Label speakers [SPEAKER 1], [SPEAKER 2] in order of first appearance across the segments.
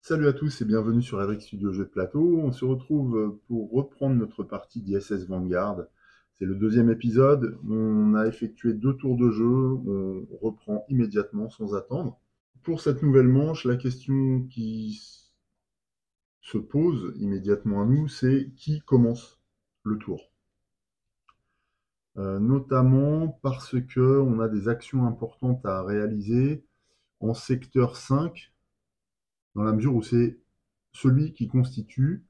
[SPEAKER 1] Salut à tous et bienvenue sur Eric Studio Jeux de Plateau. On se retrouve pour reprendre notre partie d'ISS Vanguard. C'est le deuxième épisode. On a effectué 2 tours de jeu. On reprend immédiatement sans attendre. Pour cette nouvelle manche, la question qui se pose immédiatement à nous, c'est qui commence le tour. Notamment parce que on a des actions importantes à réaliser en secteur 5, dans la mesure où c'est celui qui constitue,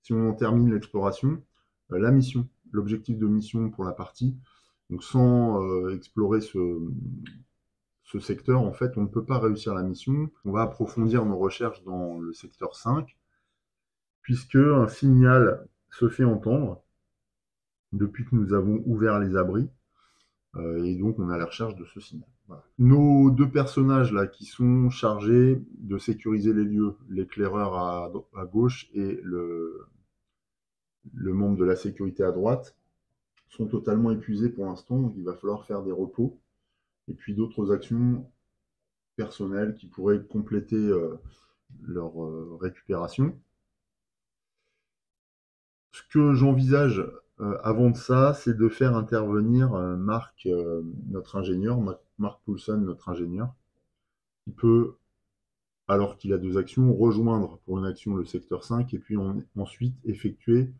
[SPEAKER 1] si on en termine l'exploration, la mission, l'objectif de mission pour la partie. Donc sans explorer ce secteur, en fait, on ne peut pas réussir la mission. On va approfondir nos recherches dans le secteur 5, puisque un signal se fait entendre depuis que nous avons ouvert les abris, et donc on a la recherche de ce signal. Voilà. Nos deux personnages là qui sont chargés de sécuriser les lieux, l'éclaireur à gauche et le membre de la sécurité à droite, sont totalement épuisés pour l'instant, donc il va falloir faire des repos, et puis d'autres actions personnelles qui pourraient compléter leur récupération. Ce que j'envisage avant de ça, c'est de faire intervenir Marc, notre ingénieur, Marc Poulson, notre ingénieur, qui peut, alors qu'il a 2 actions, rejoindre pour une action le secteur 5 et puis ensuite effectuer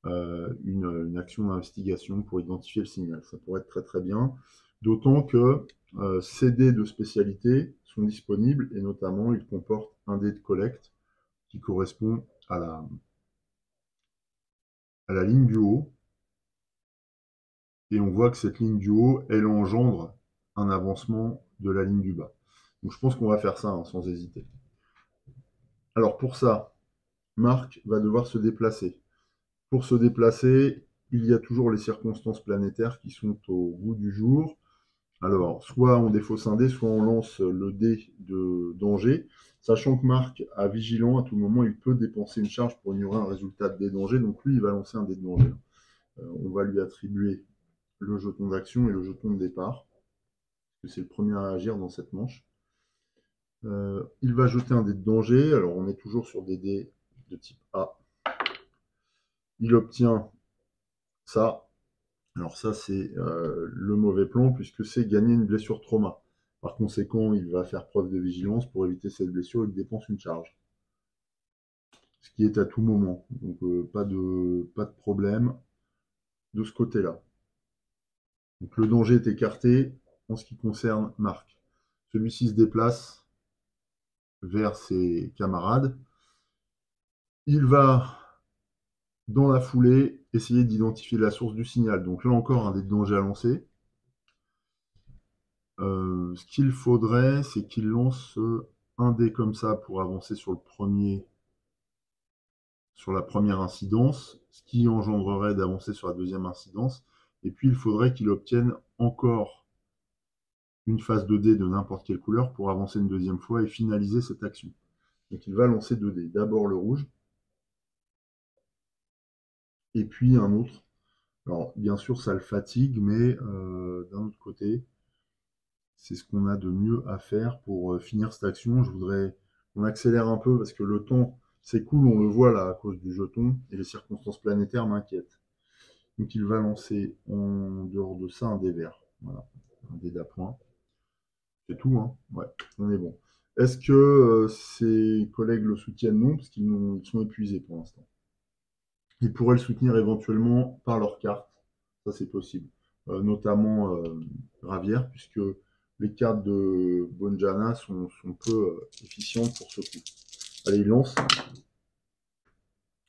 [SPEAKER 1] une action d'investigation pour identifier le signal. Ça pourrait être très très bien, d'autant que ces dés de spécialité sont disponibles et notamment ils comportent un dé de collecte qui correspond à la ligne du haut, et on voit que cette ligne du haut, elle engendre un avancement de la ligne du bas. Donc je pense qu'on va faire ça sans hésiter. Alors pour ça, Marc va devoir se déplacer. Pour se déplacer, il y a toujours les circonstances planétaires qui sont au goût du jour. Alors, soit on défausse un dé, soit on lance le dé de danger, sachant que Marc a vigilant, à tout moment, il peut dépenser une charge pour ignorer un résultat de dé de danger, donc lui, il va lancer un dé de danger. On va lui attribuer le jeton d'action et le jeton de départ, parce que c'est le premier à agir dans cette manche. Il va jeter un dé de danger, alors on est toujours sur des dés de type A. Il obtient ça. Alors ça, c'est le mauvais plan, puisque c'est gagner une blessure trauma. Par conséquent, il va faire preuve de vigilance pour éviter cette blessure, il dépense une charge. Ce qui est à tout moment. Donc pas de problème de ce côté-là. Donc le danger est écarté en ce qui concerne Marc. Celui-ci se déplace vers ses camarades. Il va, dans la foulée, essayer d'identifier la source du signal. Donc là encore, un dé de danger à lancer. Ce qu'il faudrait, c'est qu'il lance un dé comme ça pour avancer sur la première incidence, ce qui engendrerait d'avancer sur la deuxième incidence. Et puis il faudrait qu'il obtienne encore une phase de dé de n'importe quelle couleur pour avancer une deuxième fois et finaliser cette action. Donc il va lancer 2 dés. D'abord le rouge, et puis un autre. Alors bien sûr ça le fatigue, mais d'un autre côté, c'est ce qu'on a de mieux à faire pour finir cette action. Je voudrais qu'on accélère un peu parce que le temps s'écoule, on le voit là à cause du jeton, et les circonstances planétaires m'inquiètent. Donc il va lancer en dehors de ça un dé vert. Voilà, un dé d'appoint. C'est tout, hein. Ouais, on est bon. Est-ce que ses collègues le soutiennent? Non, parce qu'ils sont épuisés pour l'instant. Ils pourraient le soutenir éventuellement par leur carte. Ça, c'est possible. Notamment Ravière, puisque les cartes de Bonjana sont peu efficientes pour ce coup. Allez, il lance.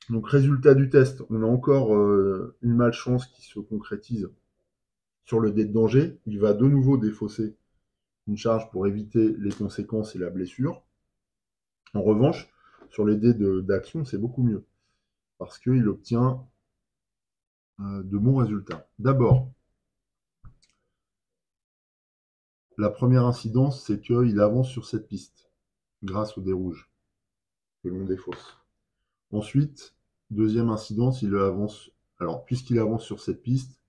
[SPEAKER 1] Donc, résultat du test, on a encore une malchance qui se concrétise sur le dé de danger. Il va de nouveau défausser une charge pour éviter les conséquences et la blessure. En revanche, sur les dés d'action, c'est beaucoup mieux, parce qu'il obtient de bons résultats. D'abord, la première incidence, c'est qu'il avance sur cette piste, grâce au dé rouge, que l'on défausse. Ensuite, deuxième incidence, il avance. Alors, puisqu'il avance sur cette piste,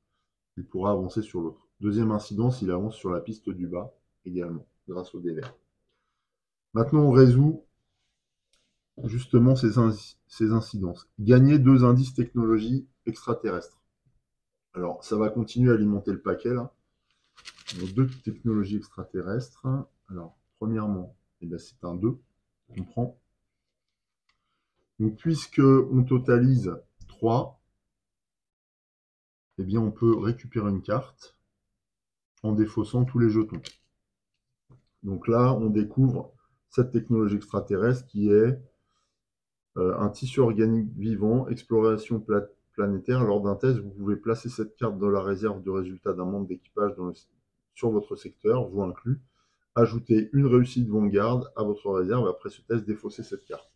[SPEAKER 1] il pourra avancer sur l'autre. Deuxième incidence, il avance sur la piste du bas, également, grâce au dé vert. Maintenant, on résout justement ces incidences. Gagner 2 indices technologie extraterrestres. Alors, ça va continuer à alimenter le paquet, là. Donc, 2 technologies extraterrestres. Alors, premièrement, eh ben, c'est un 2 qu'on prend. Donc, puisque on totalise 3, eh bien, on peut récupérer une carte en défaussant tous les jetons. Donc là, on découvre cette technologie extraterrestre qui est un tissu organique vivant, exploration planétaire. Lors d'un test, vous pouvez placer cette carte dans la réserve de résultats d'un membre d'équipage sur votre secteur, vous inclus. Ajouter une réussite Vanguard à votre réserve. Après ce test, défausser cette carte.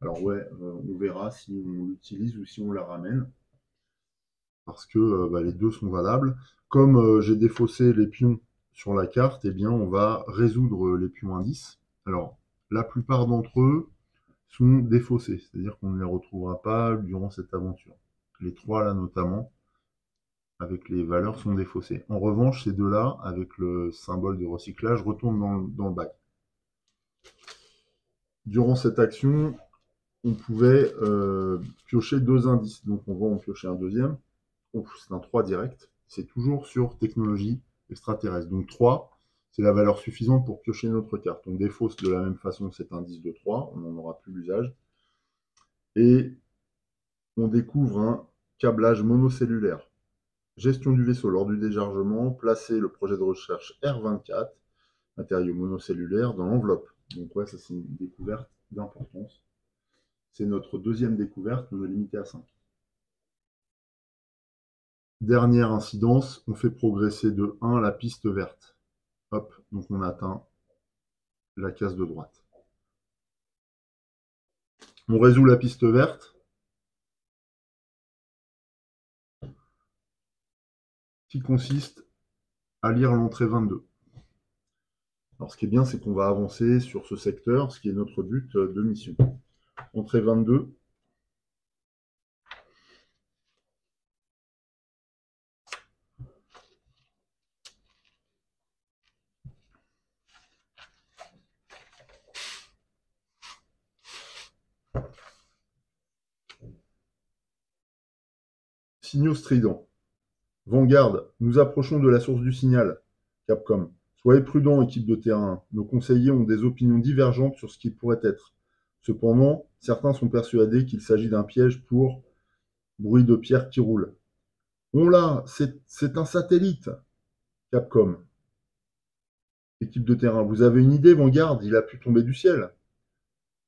[SPEAKER 1] Alors ouais, on verra si on l'utilise ou si on la ramène. Parce que les deux sont valables. Comme j'ai défaussé les pions sur la carte, eh bien, on va résoudre les pions indices. Alors, la plupart d'entre eux sont défaussés, c'est-à-dire qu'on ne les retrouvera pas durant cette aventure. Les 3 là notamment, avec les valeurs, sont défaussés. En revanche, ces 2-là, avec le symbole de recyclage, retournent dans le bac. Durant cette action, on pouvait piocher 2 indices. Donc on va en piocher un deuxième. C'est un 3 direct. C'est toujours sur technologie extraterrestre. Donc 3, c'est la valeur suffisante pour piocher notre carte. On défausse de la même façon cet indice de 3, on n'en aura plus l'usage. Et on découvre un câblage monocellulaire. Gestion du vaisseau lors du déchargement, placer le projet de recherche R24, matériau monocellulaire, dans l'enveloppe. Donc ouais, ça c'est une découverte d'importance. C'est notre deuxième découverte, on est limité à 5. Dernière incidence, on fait progresser de 1 la piste verte. Hop, donc on atteint la case de droite. On résout la piste verte, qui consiste à lire l'entrée 22. Alors ce qui est bien, c'est qu'on va avancer sur ce secteur, ce qui est notre but de mission. Entrée 22. Signaux stridents. Vanguard, nous approchons de la source du signal. Capcom. Soyez prudents, équipe de terrain. Nos conseillers ont des opinions divergentes sur ce qui pourrait être. Cependant, certains sont persuadés qu'il s'agit d'un piège pour bruit de pierre qui roule. On l'a, c'est un satellite. Capcom. Équipe de terrain, vous avez une idée, Vanguard? Il a pu tomber du ciel.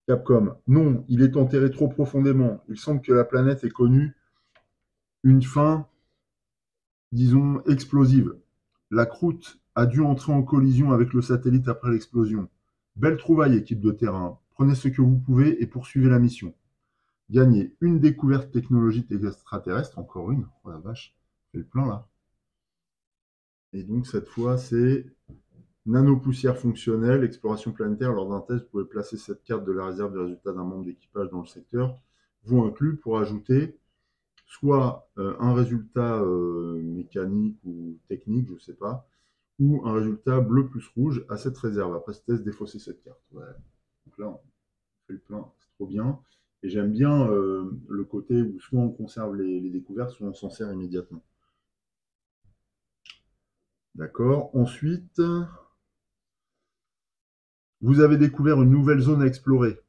[SPEAKER 1] Capcom. Non, il est enterré trop profondément. Il semble que la planète ait connu une fin, disons, explosive. La croûte a dû entrer en collision avec le satellite après l'explosion. Belle trouvaille, équipe de terrain. Prenez ce que vous pouvez et poursuivez la mission. Gagnez une découverte technologique extraterrestre, encore une. Oh la vache, c'est le plein là. Et donc cette fois, c'est nanopoussière fonctionnelle, exploration planétaire. Lors d'un test, vous pouvez placer cette carte de la réserve des résultats d'un membre d'équipage dans le secteur, vous inclus, pour ajouter soit un résultat mécanique ou technique, je ne sais pas, ou un résultat bleu plus rouge à cette réserve. Après ce test, défausser cette carte. Ouais. Donc là, on fait le plein, c'est trop bien. Et j'aime bien le côté où soit on conserve les découvertes, soit on s'en sert immédiatement. D'accord. Ensuite, vous avez découvert une nouvelle zone à explorer.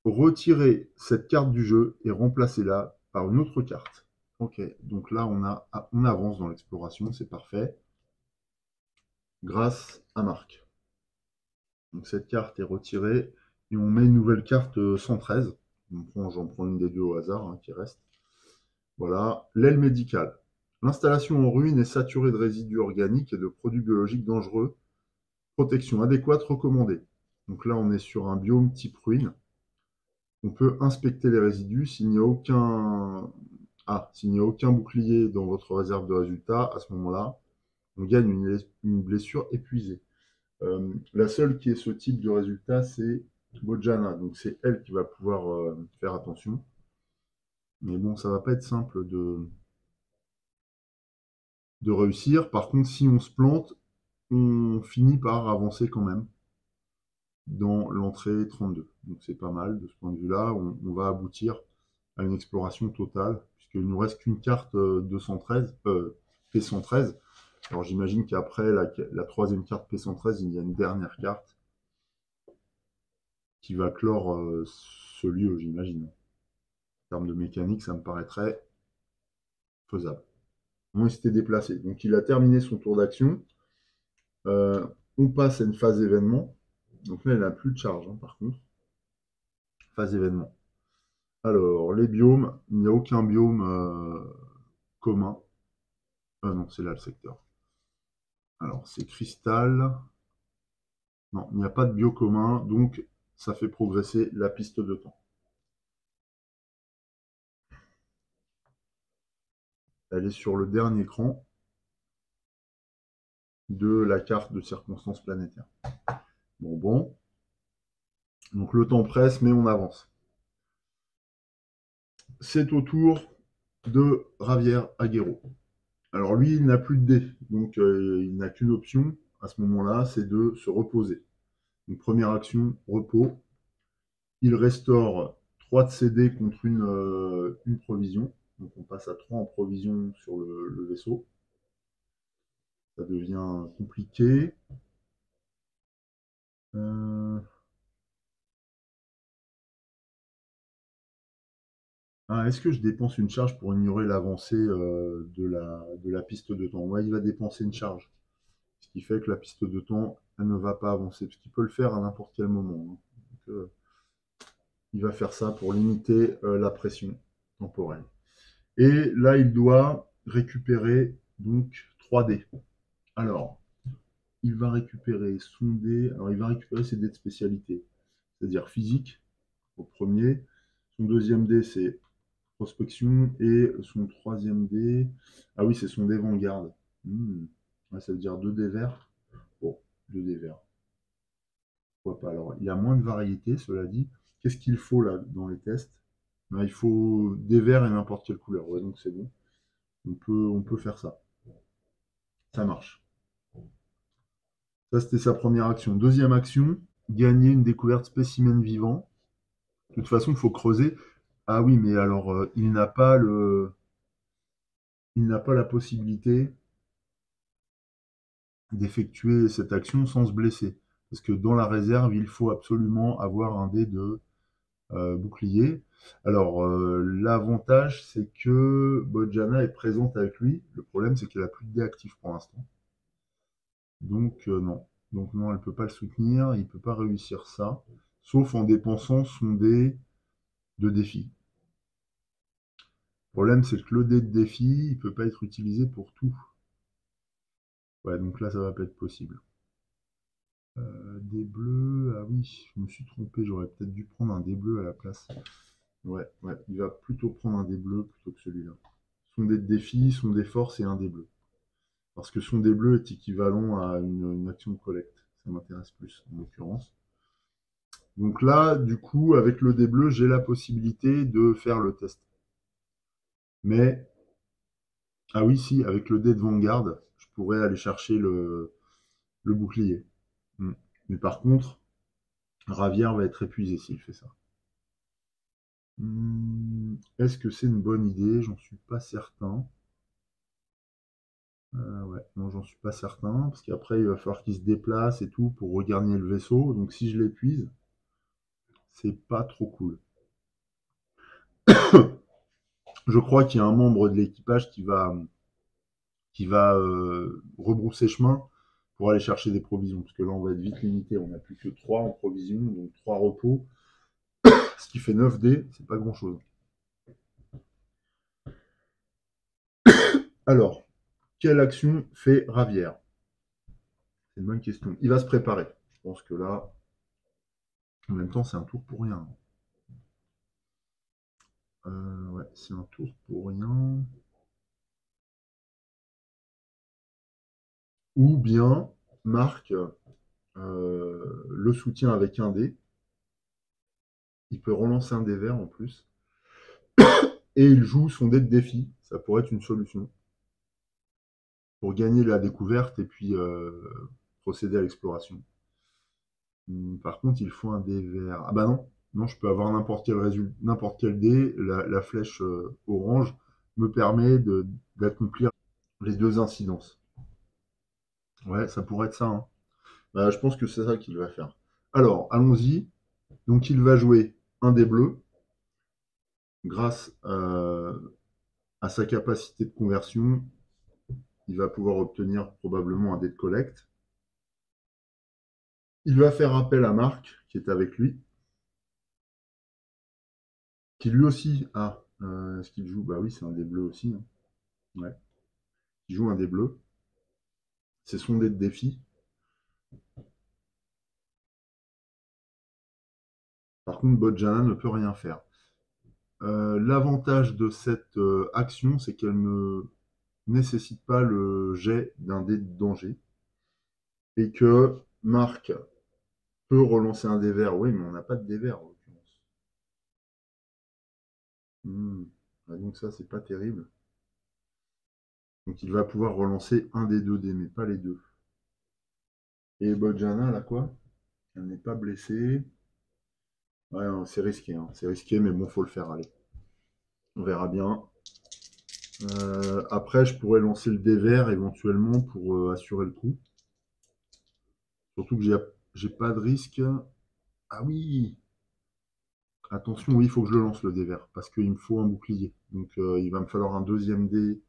[SPEAKER 1] Retirez cette carte du jeu et remplacez-la par une autre carte. Ok, donc là on avance dans l'exploration, c'est parfait. Grâce à Marc. Donc cette carte est retirée et on met une nouvelle carte 113. J'en prends une des deux au hasard hein, qui reste. Voilà, l'aile médicale. L'installation en ruine est saturée de résidus organiques et de produits biologiques dangereux. Protection adéquate recommandée. Donc là on est sur un biome type ruine. On peut inspecter les résidus s'il n'y a aucun bouclier dans votre réserve de résultats. À ce moment-là, on gagne une blessure épuisée. La seule qui ait ce type de résultat, c'est Bojana. Donc c'est elle qui va pouvoir faire attention. Mais bon, ça va pas être simple de réussir. Par contre, si on se plante, on finit par avancer quand même. dans l'entrée 32. Donc c'est pas mal de ce point de vue-là. On va aboutir à une exploration totale, puisqu'il ne nous reste qu'une carte 213, P113. Alors j'imagine qu'après la troisième carte P113, il y a une dernière carte qui va clore ce lieu, j'imagine. En termes de mécanique, ça me paraîtrait faisable. Au moins, il s'était déplacé. Donc il a terminé son tour d'action. On passe à une phase événement. Donc là, il n'a plus de charge, hein, par contre. Phase événement. Alors, les biomes, il n'y a aucun biome commun. Non, c'est là le secteur. Alors, c'est cristal. Non, il n'y a pas de bio commun, donc ça fait progresser la piste de temps. Elle est sur le dernier cran de la carte de circonstances planétaires. Bon. Donc le temps presse, mais on avance. C'est au tour de Javier Aguero. Alors lui, il n'a plus de dés, donc il n'a qu'une option à ce moment-là, c'est de se reposer. Donc première action, repos. Il restaure 3 de ses dés contre une provision. Donc on passe à 3 en provision sur le vaisseau. Ça devient compliqué. Est-ce que je dépense une charge pour ignorer l'avancée de la piste de temps? Ouais, il va dépenser une charge. Ce qui fait que la piste de temps, elle ne va pas avancer. Parce qu'il peut le faire à n'importe quel moment. Donc, il va faire ça pour limiter la pression temporelle. Et là, il doit récupérer donc 3 dés. Alors, il va récupérer son dé. Alors, il va récupérer ses dés de spécialité. C'est-à-dire physique, au premier. Son deuxième dé, c'est prospection. Et son troisième dé... Ah oui, c'est son dé Vanguard. Ouais, ça veut dire 2 dés verts. Bon, 2 dés verts. Pourquoi pas? Alors, il y a moins de variété, cela dit. Qu'est-ce qu'il faut là dans les tests? Il faut des verts et n'importe quelle couleur. Ouais, donc c'est bon. On peut faire ça. Ça marche. Ça, c'était sa première action. Deuxième action, gagner une découverte spécimen vivant. De toute façon, il faut creuser. Ah oui, mais alors, il n'a pas la possibilité d'effectuer cette action sans se blesser. Parce que dans la réserve, il faut absolument avoir un dé de bouclier. Alors, l'avantage, c'est que Bojana est présente avec lui. Le problème, c'est qu'elle n'a plus de dé actif pour l'instant. Donc, non. Donc, non, elle ne peut pas le soutenir. Il ne peut pas réussir ça. Sauf en dépensant son dé de défi. Le problème, c'est que le dé de défi, il ne peut pas être utilisé pour tout. Ouais, donc là, ça va pas être possible. Dé bleu, ah oui, je me suis trompé, j'aurais peut-être dû prendre un dé bleu à la place. Ouais, il va plutôt prendre un dé bleu plutôt que celui-là. Son dé de défi, son dé force et un dé bleu. Parce que son dé bleu est équivalent à une action de collecte. Ça m'intéresse plus, en l'occurrence. Donc là, du coup, avec le dé bleu, j'ai la possibilité de faire le test. Mais, ah oui, si, avec le dé de Vanguard, je pourrais aller chercher le bouclier. Mais par contre, Ravière va être épuisé s'il fait ça. Est-ce que c'est une bonne idée? J'en suis pas certain. Ouais, non, j'en suis pas certain, parce qu'après, il va falloir qu'il se déplace et tout pour regagner le vaisseau. Donc si je l'épuise, c'est pas trop cool. Je crois qu'il y a un membre de l'équipage qui va rebrousser chemin pour aller chercher des provisions, parce que là, on va être vite limité. On n'a plus que 3 en provision, donc 3 repos, ce qui fait 9 dés, c'est pas grand-chose. Alors, quelle action fait Ravière? C'est une bonne question. Il va se préparer. Je pense que là, en même temps, c'est un tour pour rien. Ouais, c'est un tour pour rien. Ou bien, Marc le soutient avec un dé. Il peut relancer un dé vert en plus. Et il joue son dé de défi. Ça pourrait être une solution. Pour gagner la découverte et puis procéder à l'exploration. Par contre, il faut un dé vert. Ah bah non, non, je peux avoir n'importe quel dé. La flèche orange me permet d'accomplir les deux incidences. Ouais, ça pourrait être ça, hein. Bah, je pense que c'est ça qu'il va faire. Alors, allons-y. Donc, il va jouer un dé bleu grâce à sa capacité de conversion. Il va pouvoir obtenir probablement un dé de collecte. Il va faire appel à Marc, qui est avec lui, qui lui aussi a. Est-ce qu'il joue? Bah oui, c'est un dé bleu aussi, hein. Ouais. Il joue un dé bleu. C'est son dé de défi. Par contre, Bojana ne peut rien faire. L'avantage de cette action, c'est qu'elle ne nécessite pas le jet d'un dé de danger. Et que Marc peut relancer un dé vert. Oui, mais on n'a pas de dé vert en l'occurrence. Ah, donc ça, c'est pas terrible. Donc il va pouvoir relancer un des deux dés, mais pas les deux. Et Bojana, là quoi? Elle n'est pas blessée. Ouais, c'est risqué, hein. C'est risqué, mais bon, faut le faire, allez. On verra bien. Après, je pourrais lancer le dé vert éventuellement pour assurer le coup. Surtout que j'ai pas de risque. Ah oui! Attention, oui, il faut que je le lance le dé vert, parce qu'il me faut un bouclier. Donc il va me falloir un deuxième dé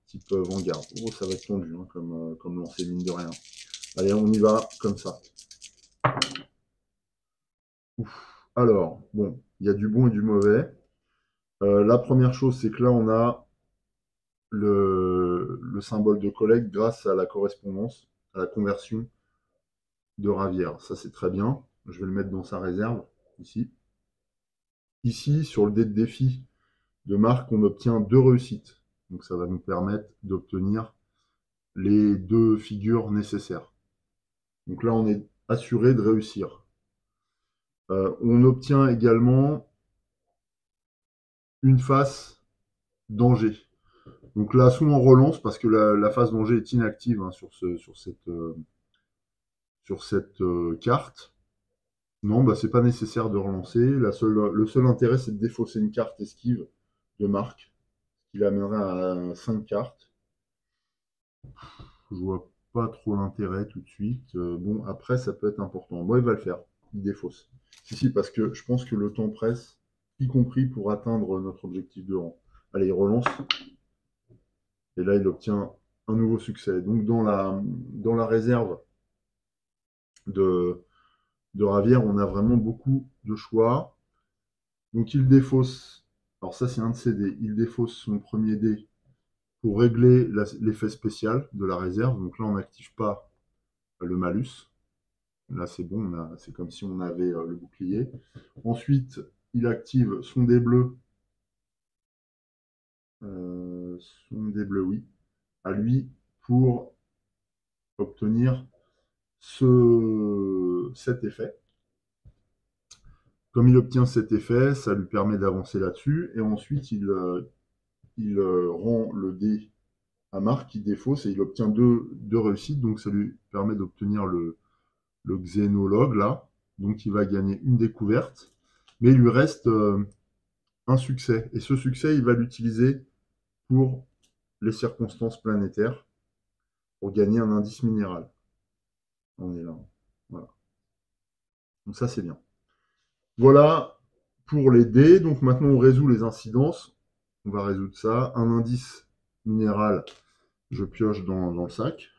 [SPEAKER 1] type Vanguard. Oh, ça va être tendu, hein, comme lancer mine de rien. Allez, on y va, comme ça. Ouf. Alors, bon, il y a du bon et du mauvais. La première chose, c'est que là, on a le symbole de collecte grâce à la correspondance, à la conversion de Ravière. Ça, c'est très bien. Je vais le mettre dans sa réserve, ici. Ici, sur le dé de défi de Marc, on obtient 2 réussites. Donc ça va nous permettre d'obtenir les 2 figures nécessaires. Donc là, on est assuré de réussir. On obtient également une face danger. Donc là, soit on relance parce que la phase danger est inactive, hein, sur cette carte. Non, bah, c'est pas nécessaire de relancer. Le seul intérêt, c'est de défausser une carte esquive de Marc, ce qui l'amènerait à 5 cartes. Je vois pas trop l'intérêt tout de suite. Bon, après, ça peut être important. Bon, il va le faire. Il défausse. Si, parce que je pense que le temps presse, y compris pour atteindre notre objectif de rang. Allez, il relance. Et là, il obtient un nouveau succès. Donc, dans la réserve de, de Ravière, on a vraiment beaucoup de choix. Donc, il défausse. Alors, ça, c'est un de ses dés. Il défausse son premier dé pour régler l'effet spécial de la réserve. Donc là, on n'active pas le malus. Là, c'est bon, c'est comme si on avait le bouclier. Ensuite, il active son dé bleu. Son dé bleu, oui. À lui pour obtenir cet effet. Comme il obtient cet effet, ça lui permet d'avancer là-dessus. Et ensuite, il rend le dé à Marc qui défausse et il obtient deux réussites. Donc, ça lui permet d'obtenir le xénologue, là. Donc, il va gagner une découverte. Mais il lui reste un succès. Et ce succès, il va l'utiliser pour les circonstances planétaires, pour gagner un indice minéral. On est là. Voilà. Donc ça, c'est bien. Voilà pour les dés. Donc maintenant, on résout les incidences. On va résoudre ça. Un indice minéral, je pioche dans le sac.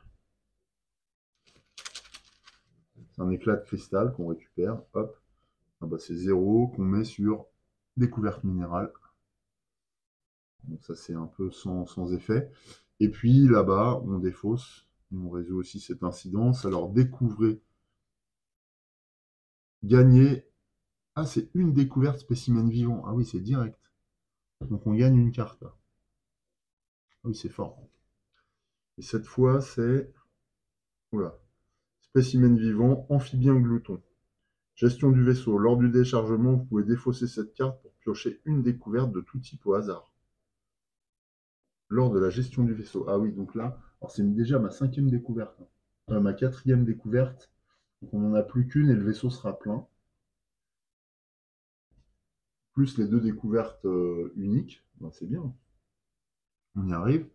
[SPEAKER 1] C'est un éclat de cristal qu'on récupère. Hop. Ah bah, c'est 0 qu'on met sur découverte minérale. Donc ça, c'est un peu sans effet. Et puis là-bas, on défausse. On résout aussi cette incidence. Alors, découvrez. Gagner. Ah, c'est une découverte spécimen vivant. Ah oui, c'est direct. Donc on gagne une carte. Ah oui, c'est fort. Et cette fois, c'est... Oula. Spécimen vivant, amphibien glouton. Gestion du vaisseau. Lors du déchargement, vous pouvez défausser cette carte pour piocher une découverte de tout type au hasard. Lors de la gestion du vaisseau. Ah oui, donc là, alors c'est déjà ma 5e découverte. Ma 4e découverte Donc on n'en a plus qu'une et le vaisseau sera plein. Plus les deux découvertes uniques. Ben, c'est bien, on y arrive.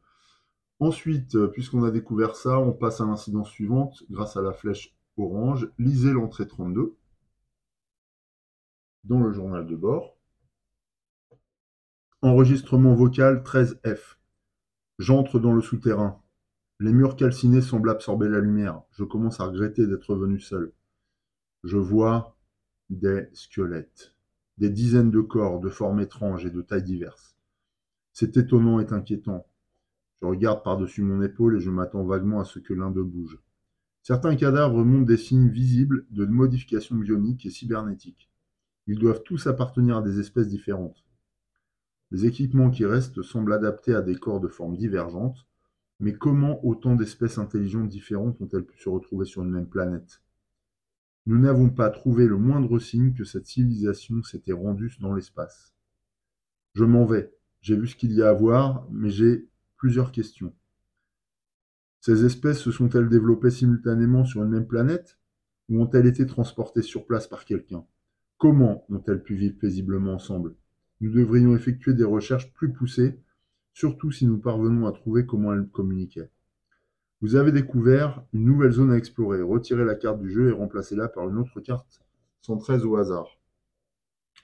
[SPEAKER 1] Ensuite, puisqu'on a découvert ça, on passe à l'incidence suivante grâce à la flèche orange. Lisez l'entrée 32 dans le journal de bord. Enregistrement vocal 13F. J'entre dans le souterrain. Les murs calcinés semblent absorber la lumière. Je commence à regretter d'être venu seul. Je vois des squelettes, des dizaines de corps de formes étranges et de tailles diverses. C'est étonnant et inquiétant. Je regarde par-dessus mon épaule et je m'attends vaguement à ce que l'un d'eux bouge. Certains cadavres montrent des signes visibles de modifications bioniques et cybernétiques. Ils doivent tous appartenir à des espèces différentes. Les équipements qui restent semblent adaptés à des corps de formes divergentes, mais comment autant d'espèces intelligentes différentes ont-elles pu se retrouver sur une même planète? Nous n'avons pas trouvé le moindre signe que cette civilisation s'était rendue dans l'espace. Je m'en vais. J'ai vu ce qu'il y a à voir, mais j'ai plusieurs questions. Ces espèces se sont-elles développées simultanément sur une même planète ou ont-elles été transportées sur place par quelqu'un? Comment ont-elles pu vivre paisiblement ensemble? Nous devrions effectuer des recherches plus poussées, surtout si nous parvenons à trouver comment elles communiquaient. Vous avez découvert une nouvelle zone à explorer. Retirez la carte du jeu et remplacez-la par une autre carte 113 au hasard.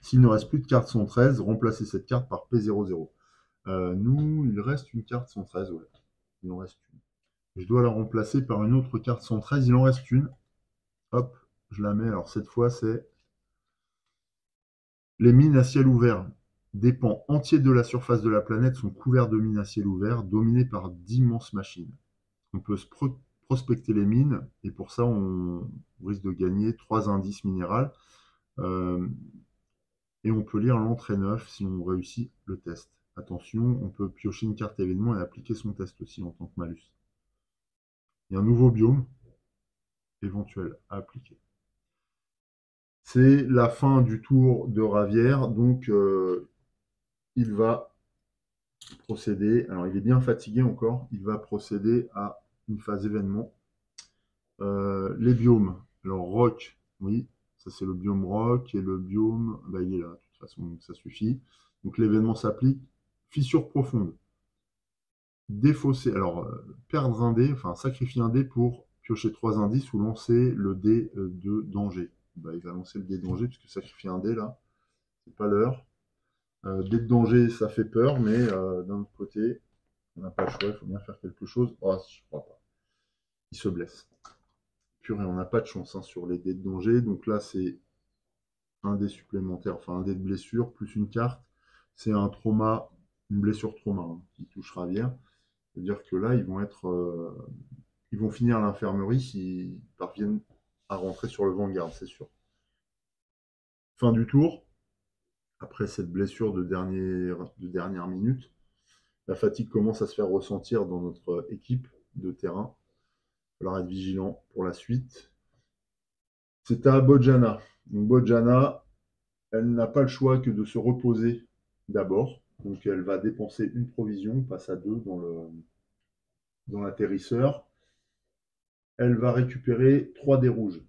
[SPEAKER 1] S'il ne reste plus de carte 113, remplacez cette carte par P00. Nous, il reste une carte 113, ouais. Il en reste une. Je dois la remplacer par une autre carte 113. Il en reste une. Hop, je la mets. Alors cette fois, c'est les mines à ciel ouvert. Des pans entiers de la surface de la planète sont couverts de mines à ciel ouvert, dominées par d'immenses machines. On peut prospecter les mines, et pour ça, on risque de gagner 3 indices minéraux. Et on peut lire l'entrée 9 si on réussit le test. Attention, on peut piocher une carte événement et appliquer son test aussi en tant que malus. Il y a un nouveau biome éventuel à appliquer. C'est la fin du tour de Ravière, donc il va procéder, alors il est bien fatigué encore, il va procéder à une phase événement. Les biomes, alors rock, oui, ça c'est le biome rock, et le biome, bah, il est là, de toute façon, donc ça suffit. Donc l'événement s'applique, fissure profonde, défausser, alors perdre un dé, enfin sacrifier un dé pour piocher 3 indices ou lancer le dé de danger. Bah, il va lancer le dé de danger puisque sacrifier un dé là, c'est pas l'heure. Dé de danger, ça fait peur, mais d'un autre côté, on n'a pas le choix, il faut bien faire quelque chose. Oh, je crois pas. Il se blesse. Purée, on n'a pas de chance hein, sur les dés de danger. Donc là, c'est un dé supplémentaire, enfin un dé de blessure, plus une carte. C'est un trauma, une blessure trauma hein, qui touche Ravière. C'est-à-dire que là, ils vont finir à l'infirmerie s'ils parviennent à rentrer sur le Vanguard, c'est sûr. Fin du tour. Après cette blessure de dernière minute, la fatigue commence à se faire ressentir dans notre équipe de terrain. Il va falloir être vigilant pour la suite. C'est à Bojana. Donc Bojana, elle n'a pas le choix que de se reposer d'abord. Donc elle va dépenser une provision, passe à 2 dans l'atterrisseur. Elle va récupérer 3 dés rouges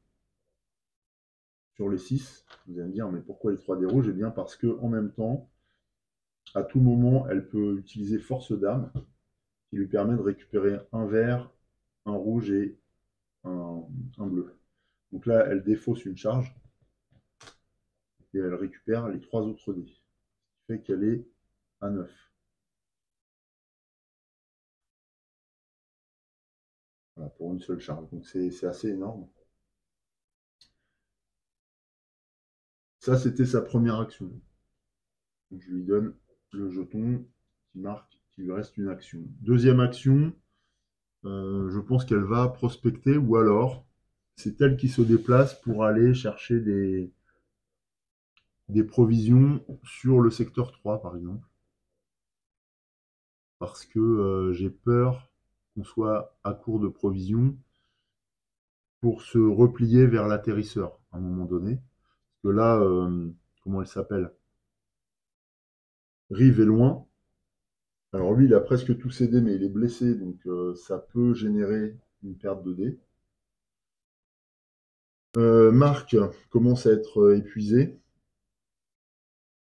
[SPEAKER 1] sur les 6. Vous allez me dire, mais pourquoi les 3 dés rouges? Eh bien parce que en même temps, à tout moment, elle peut utiliser force d'âme, qui lui permet de récupérer un vert, un rouge et un bleu. Donc là, elle défausse une charge et elle récupère les 3 autres dés. Ce qui fait qu'elle est à 9. Voilà, pour une seule charge. Donc c'est assez énorme. Ça, c'était sa première action. Donc je lui donne le jeton qui marque qu'il lui reste une action. Deuxième action, je pense qu'elle va prospecter ou alors c'est elle qui se déplace pour aller chercher des provisions sur le secteur 3 par exemple. Parce que j'ai peur qu'on soit à court de provisions pour se replier vers l'atterrisseur à un moment donné. Parce que là, comment elle s'appelle? Rive est loin. Alors lui, il a presque tous ses dés, mais il est blessé, donc ça peut générer une perte de dés. Marc commence à être épuisé.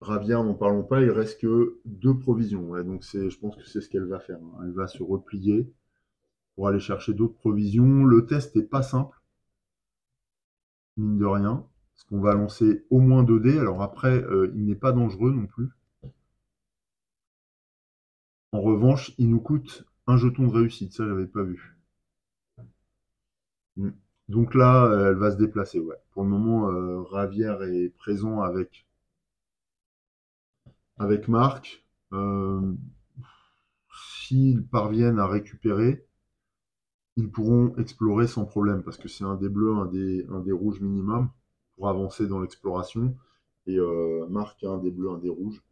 [SPEAKER 1] Ravière, n'en parlons pas, il reste que 2 provisions. Ouais, donc je pense que c'est ce qu'elle va faire, hein. Elle va se replier pour aller chercher d'autres provisions. Le test n'est pas simple, mine de rien, parce qu'on va lancer au moins 2 dés. Alors après, il n'est pas dangereux non plus. En revanche, il nous coûte un jeton de réussite. Ça, j'avais pas vu. Mm. Donc là, elle va se déplacer. Ouais. Pour le moment, Ravière est présent avec Marc. Euh, S'ils parviennent à récupérer, ils pourront explorer sans problème, parce que c'est un des bleus, un des rouges minimum, pour avancer dans l'exploration. Et Marc a un des bleus, un des rouges.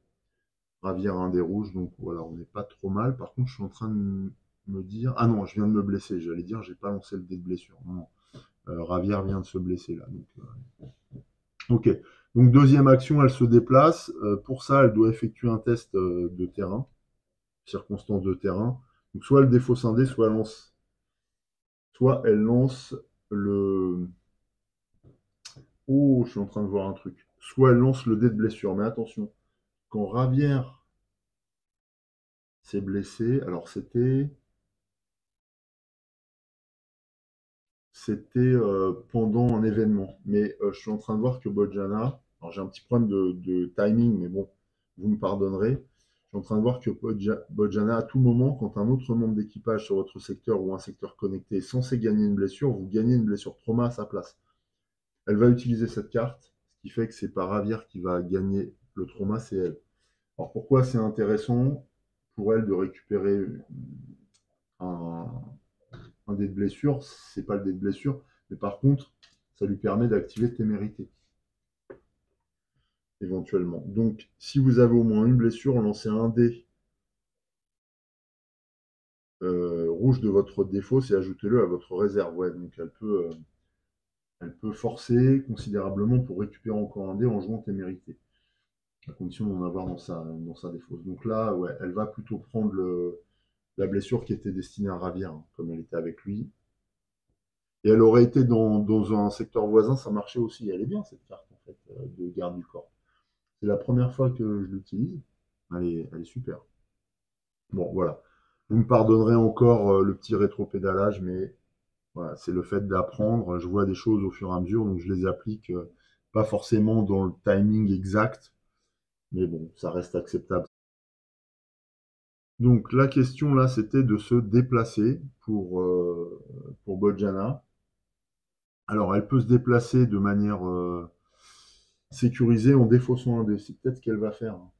[SPEAKER 1] Ravière a un des rouges, donc voilà, on n'est pas trop mal. Par contre, je suis en train de me dire... Ah non, je viens de me blesser, j'allais dire, j'ai pas lancé le dé de blessure. Non, Ravière vient de se blesser là. Donc, ok. Donc deuxième action, elle se déplace. Pour ça, elle doit effectuer un test de terrain, circonstance de terrain. Donc soit elle défausse un dé, soit elle lance le... Oh, je suis en train de voir un truc. Soit elle lance le dé de blessure. Mais attention, quand Ravière s'est blessé, alors c'était pendant un événement. Mais je suis en train de voir que Bojana, alors j'ai un petit problème de timing, mais bon, vous me pardonnerez. Je suis en train de voir que Bojana, à tout moment, quand un autre membre d'équipage sur votre secteur ou un secteur connecté est censé gagner une blessure, vous gagnez une blessure trauma à sa place. Elle va utiliser cette carte, ce qui fait que c'est pas Ravière qui va gagner le trauma, c'est elle. Alors pourquoi c'est intéressant pour elle de récupérer un, un dé de blessure? C'est pas le dé de blessure, mais par contre, ça lui permet d'activer témérité, éventuellement. Donc, si vous avez au moins une blessure, lancez un dé rouge de votre défaut et ajoutez-le à votre réserve. Ouais, donc elle peut forcer considérablement pour récupérer encore un dé en jouant témérité, à condition d'en avoir dans sa défausse. Donc là, ouais, elle va plutôt prendre la blessure qui était destinée à Ravière, hein, comme elle était avec lui. Et elle aurait été dans un secteur voisin, ça marchait aussi. Elle est bien cette carte en fait, de garde du corps. C'est la première fois que je l'utilise. Elle est super. Bon, voilà. Vous me pardonnerez encore le petit rétro-pédalage, mais voilà, c'est le fait d'apprendre. Je vois des choses au fur et à mesure, donc je les applique pas forcément dans le timing exact, mais bon, ça reste acceptable. Donc la question là, c'était de se déplacer pour Bojana. Alors, elle peut se déplacer de manière sécurisée en défaussant un dé. C'est peut-être ce qu'elle va faire, hein.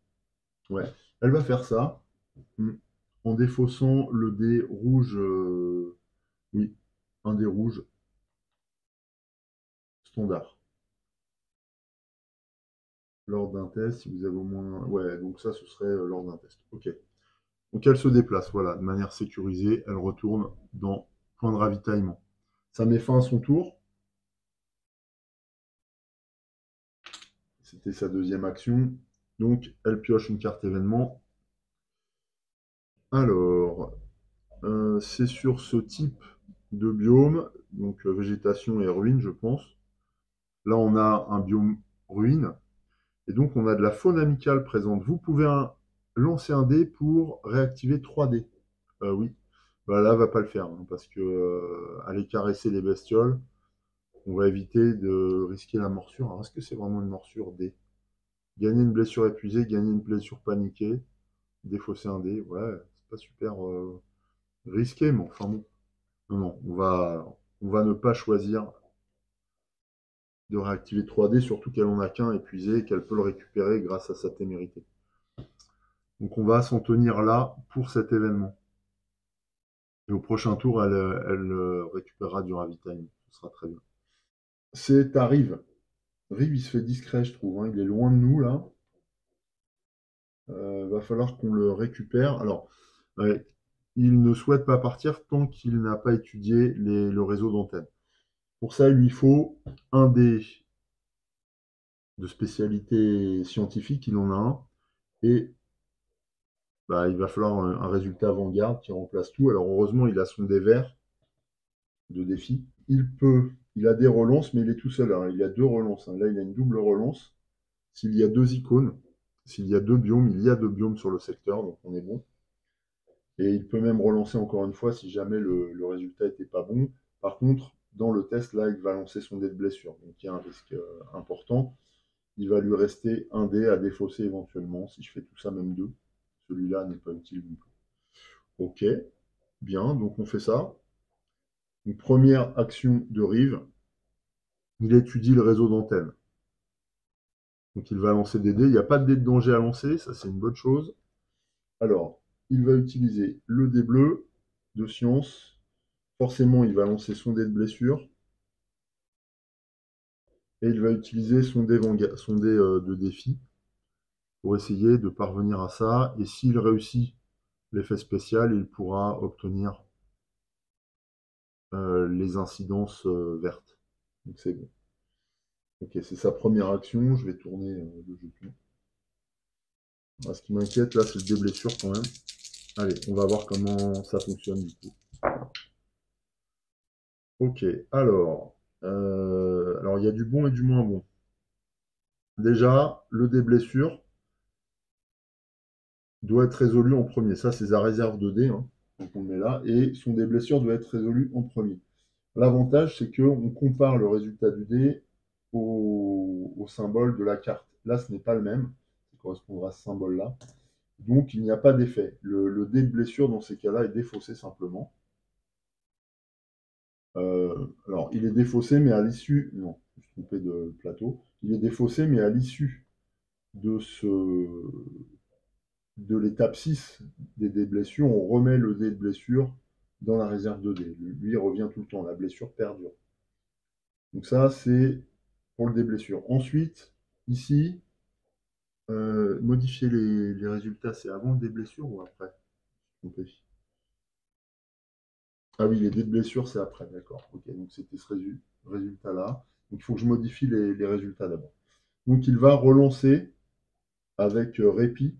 [SPEAKER 1] Ouais, elle va faire ça. Mm. En défaussant le dé rouge. Oui, un dé rouge standard. Lors d'un test, si vous avez au moins. Ouais, donc ça, ce serait lors d'un test. Ok. Donc elle se déplace, voilà, de manière sécurisée. Elle retourne dans point de ravitaillement. Ça met fin à son tour. C'était sa deuxième action. Donc elle pioche une carte événement. Alors, c'est sur ce type de biome, donc végétation et ruine, je pense. Là, on a un biome ruine, et donc on a de la faune amicale présente. Vous pouvez lancer un dé pour réactiver 3 dés. Oui, bah, là, va pas le faire, hein, parce que aller caresser les bestioles, on va éviter de risquer la morsure. Alors, est-ce que c'est vraiment une morsure dé? Gagner une blessure épuisée, gagner une blessure paniquée, défausser un dé, ouais, c'est pas super risqué, mais enfin bon. Non, non, on va ne pas choisir de réactiver 3D, surtout qu'elle en a qu'un épuisé et qu'elle peut le récupérer grâce à sa témérité. Donc on va s'en tenir là pour cet événement. Et au prochain tour, elle récupérera du ravitaillement. Ce sera très bien. C'est à Rive. Rive, il se fait discret, je trouve, hein. Il est loin de nous, là. Va falloir qu'on le récupère. Alors, ouais, il ne souhaite pas partir tant qu'il n'a pas étudié le réseau d'antenne. Pour ça, il lui faut un dé de spécialité scientifique, il en a un, et bah, il va falloir un résultat avant-garde qui remplace tout. Alors heureusement, il a son dé vert de défi. Il peut il a des relances, mais il est tout seul. Alors, il y a deux relances, hein. Là, il a une double relance. S'il y a deux icônes, s'il y a deux biomes, il y a deux biomes sur le secteur, donc on est bon. Et il peut même relancer encore une fois si jamais le résultat n'était pas bon. Par contre, dans le test, là, il va lancer son dé de blessure. Donc il y a un risque important. Il va lui rester un dé à défausser éventuellement. Si je fais tout ça, même deux. Celui-là n'est pas utile du tout. Ok, bien, donc on fait ça. Une première action de Rive, il étudie le réseau d'antenne. Donc il va lancer des dés. Il n'y a pas de dé de danger à lancer, ça c'est une bonne chose. Alors, il va utiliser le dé bleu de science. Forcément, il va lancer son dé de blessure. Et il va utiliser son dé, de défi pour essayer de parvenir à ça. Et s'il réussit l'effet spécial, il pourra obtenir les incidences vertes. Donc c'est bon. Ok, c'est sa première action. Je vais tourner le jeton. Ah, ce qui m'inquiète là, c'est le déblessure quand même. Allez, on va voir comment ça fonctionne du coup. Ok, alors il y a du bon et du moins bon. Déjà, le déblessure doit être résolu en premier. Ça, c'est sa réserve de dés, hein, donc on le met là. Et son déblessure doit être résolu en premier. L'avantage, c'est qu'on compare le résultat du dé au symbole de la carte. Là, ce n'est pas le même. Ça correspondra à ce symbole-là. Donc, il n'y a pas d'effet. Le dé de blessure, dans ces cas-là, est défaussé simplement. Alors, il est défaussé, mais à l'issue... Non, je me suis trompé de plateau. Il est défaussé, mais à l'issue de l'étape 6 des dés de blessure, on remet le dé de blessure dans la réserve de dés. Lui, il revient tout le temps. La blessure perdure. Donc ça, c'est pour le dé de blessure. Ensuite, ici, modifier les résultats, c'est avant le dé de blessure ou après? Ah oui, les dés de blessure, c'est après, d'accord. Ok, donc c'était ce résultat-là. Donc il faut que je modifie les résultats d'abord. Donc il va relancer avec répit,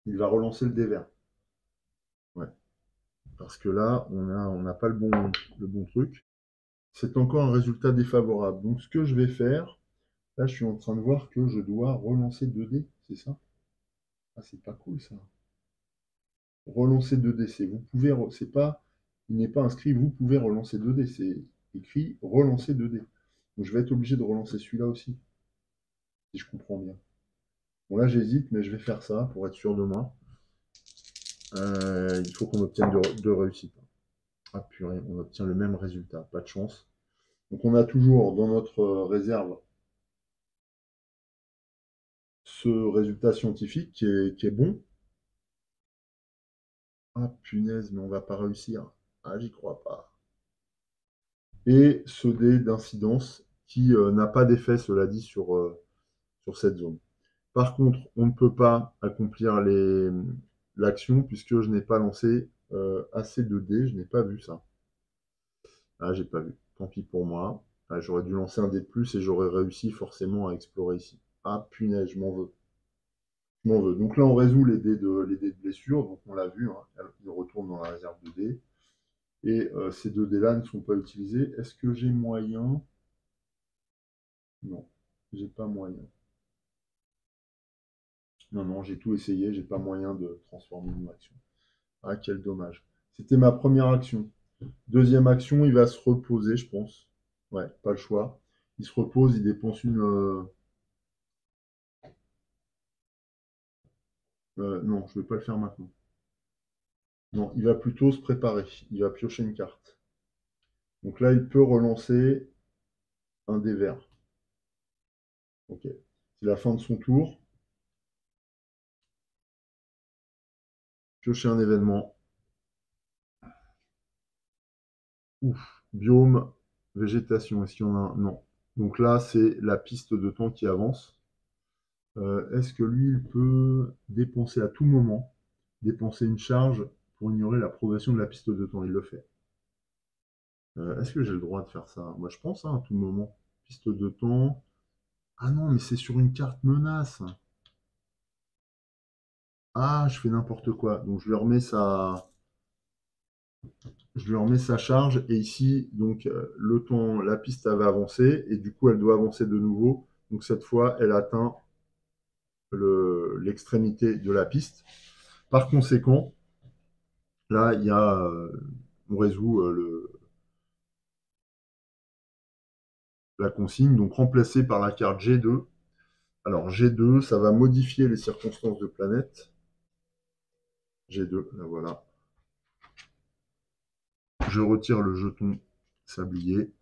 [SPEAKER 1] il va relancer le dé vert. Ouais. Parce que là, on n'a pas le bon truc. C'est encore un résultat défavorable. Donc ce que je vais faire, là je suis en train de voir que je dois relancer 2 dés, c'est ça? Ah, c'est pas cool ça. Relancer 2 dés, c'est pas, il n'est pas inscrit, vous pouvez relancer 2 dés, c'est écrit relancer 2 dés. Donc je vais être obligé de relancer celui-là aussi, si je comprends bien. Bon là j'hésite, mais je vais faire ça pour être sûr de moi. Il faut qu'on obtienne deux réussites. Ah purée, on obtient le même résultat, pas de chance. Donc on a toujours dans notre réserve ce résultat scientifique qui est bon. Ah punaise, mais on va pas réussir. Ah, j'y crois pas. Et ce dé d'incidence qui n'a pas d'effet, cela dit, sur cette zone. Par contre, on ne peut pas accomplir l'action puisque je n'ai pas lancé assez de dés, je n'ai pas vu ça. Ah, j'ai pas vu. Tant pis pour moi. Ah, j'aurais dû lancer un dé de plus et j'aurais réussi forcément à explorer ici. Ah punaise, je m'en veux. Je m'en veux. Donc là, on résout les dés de blessure. Donc on l'a vu, hein, ils retournent dans la réserve de dés. Et ces deux dés-là ne sont pas utilisés. Est-ce que j'ai moyen? Non, j'ai pas moyen. Non, non, j'ai tout essayé, j'ai pas moyen de transformer une action. Ah, quel dommage. C'était ma première action. Deuxième action, il va se reposer, je pense. Ouais, pas le choix. Il se repose, il dépense une... non, je ne vais pas le faire maintenant. Non, il va plutôt se préparer. Il va piocher une carte. Donc là, il peut relancer un dé vert. Ok. C'est la fin de son tour. Piocher un événement. Ouf. Biome, végétation. Est-ce qu'il y en a un? Non. Donc là, c'est la piste de temps qui avance. Est-ce que lui, il peut dépenser à tout moment, dépenser une charge pour ignorer la progression de la piste de temps? Il le fait. Est-ce que j'ai le droit de faire ça? Moi, je pense, hein, à tout moment. Piste de temps. Ah non, mais c'est sur une carte menace. Ah, je fais n'importe quoi. Donc je lui remets sa... je lui remets sa charge, et ici, donc, le temps, la piste avait avancé, et du coup, elle doit avancer de nouveau. Donc, cette fois, elle atteint l'extrémité de la piste. Par conséquent, là, on résout la consigne, donc remplacée par la carte G2. Alors, G2, ça va modifier les circonstances de planète. G2, là voilà. Je retire le jeton sablier.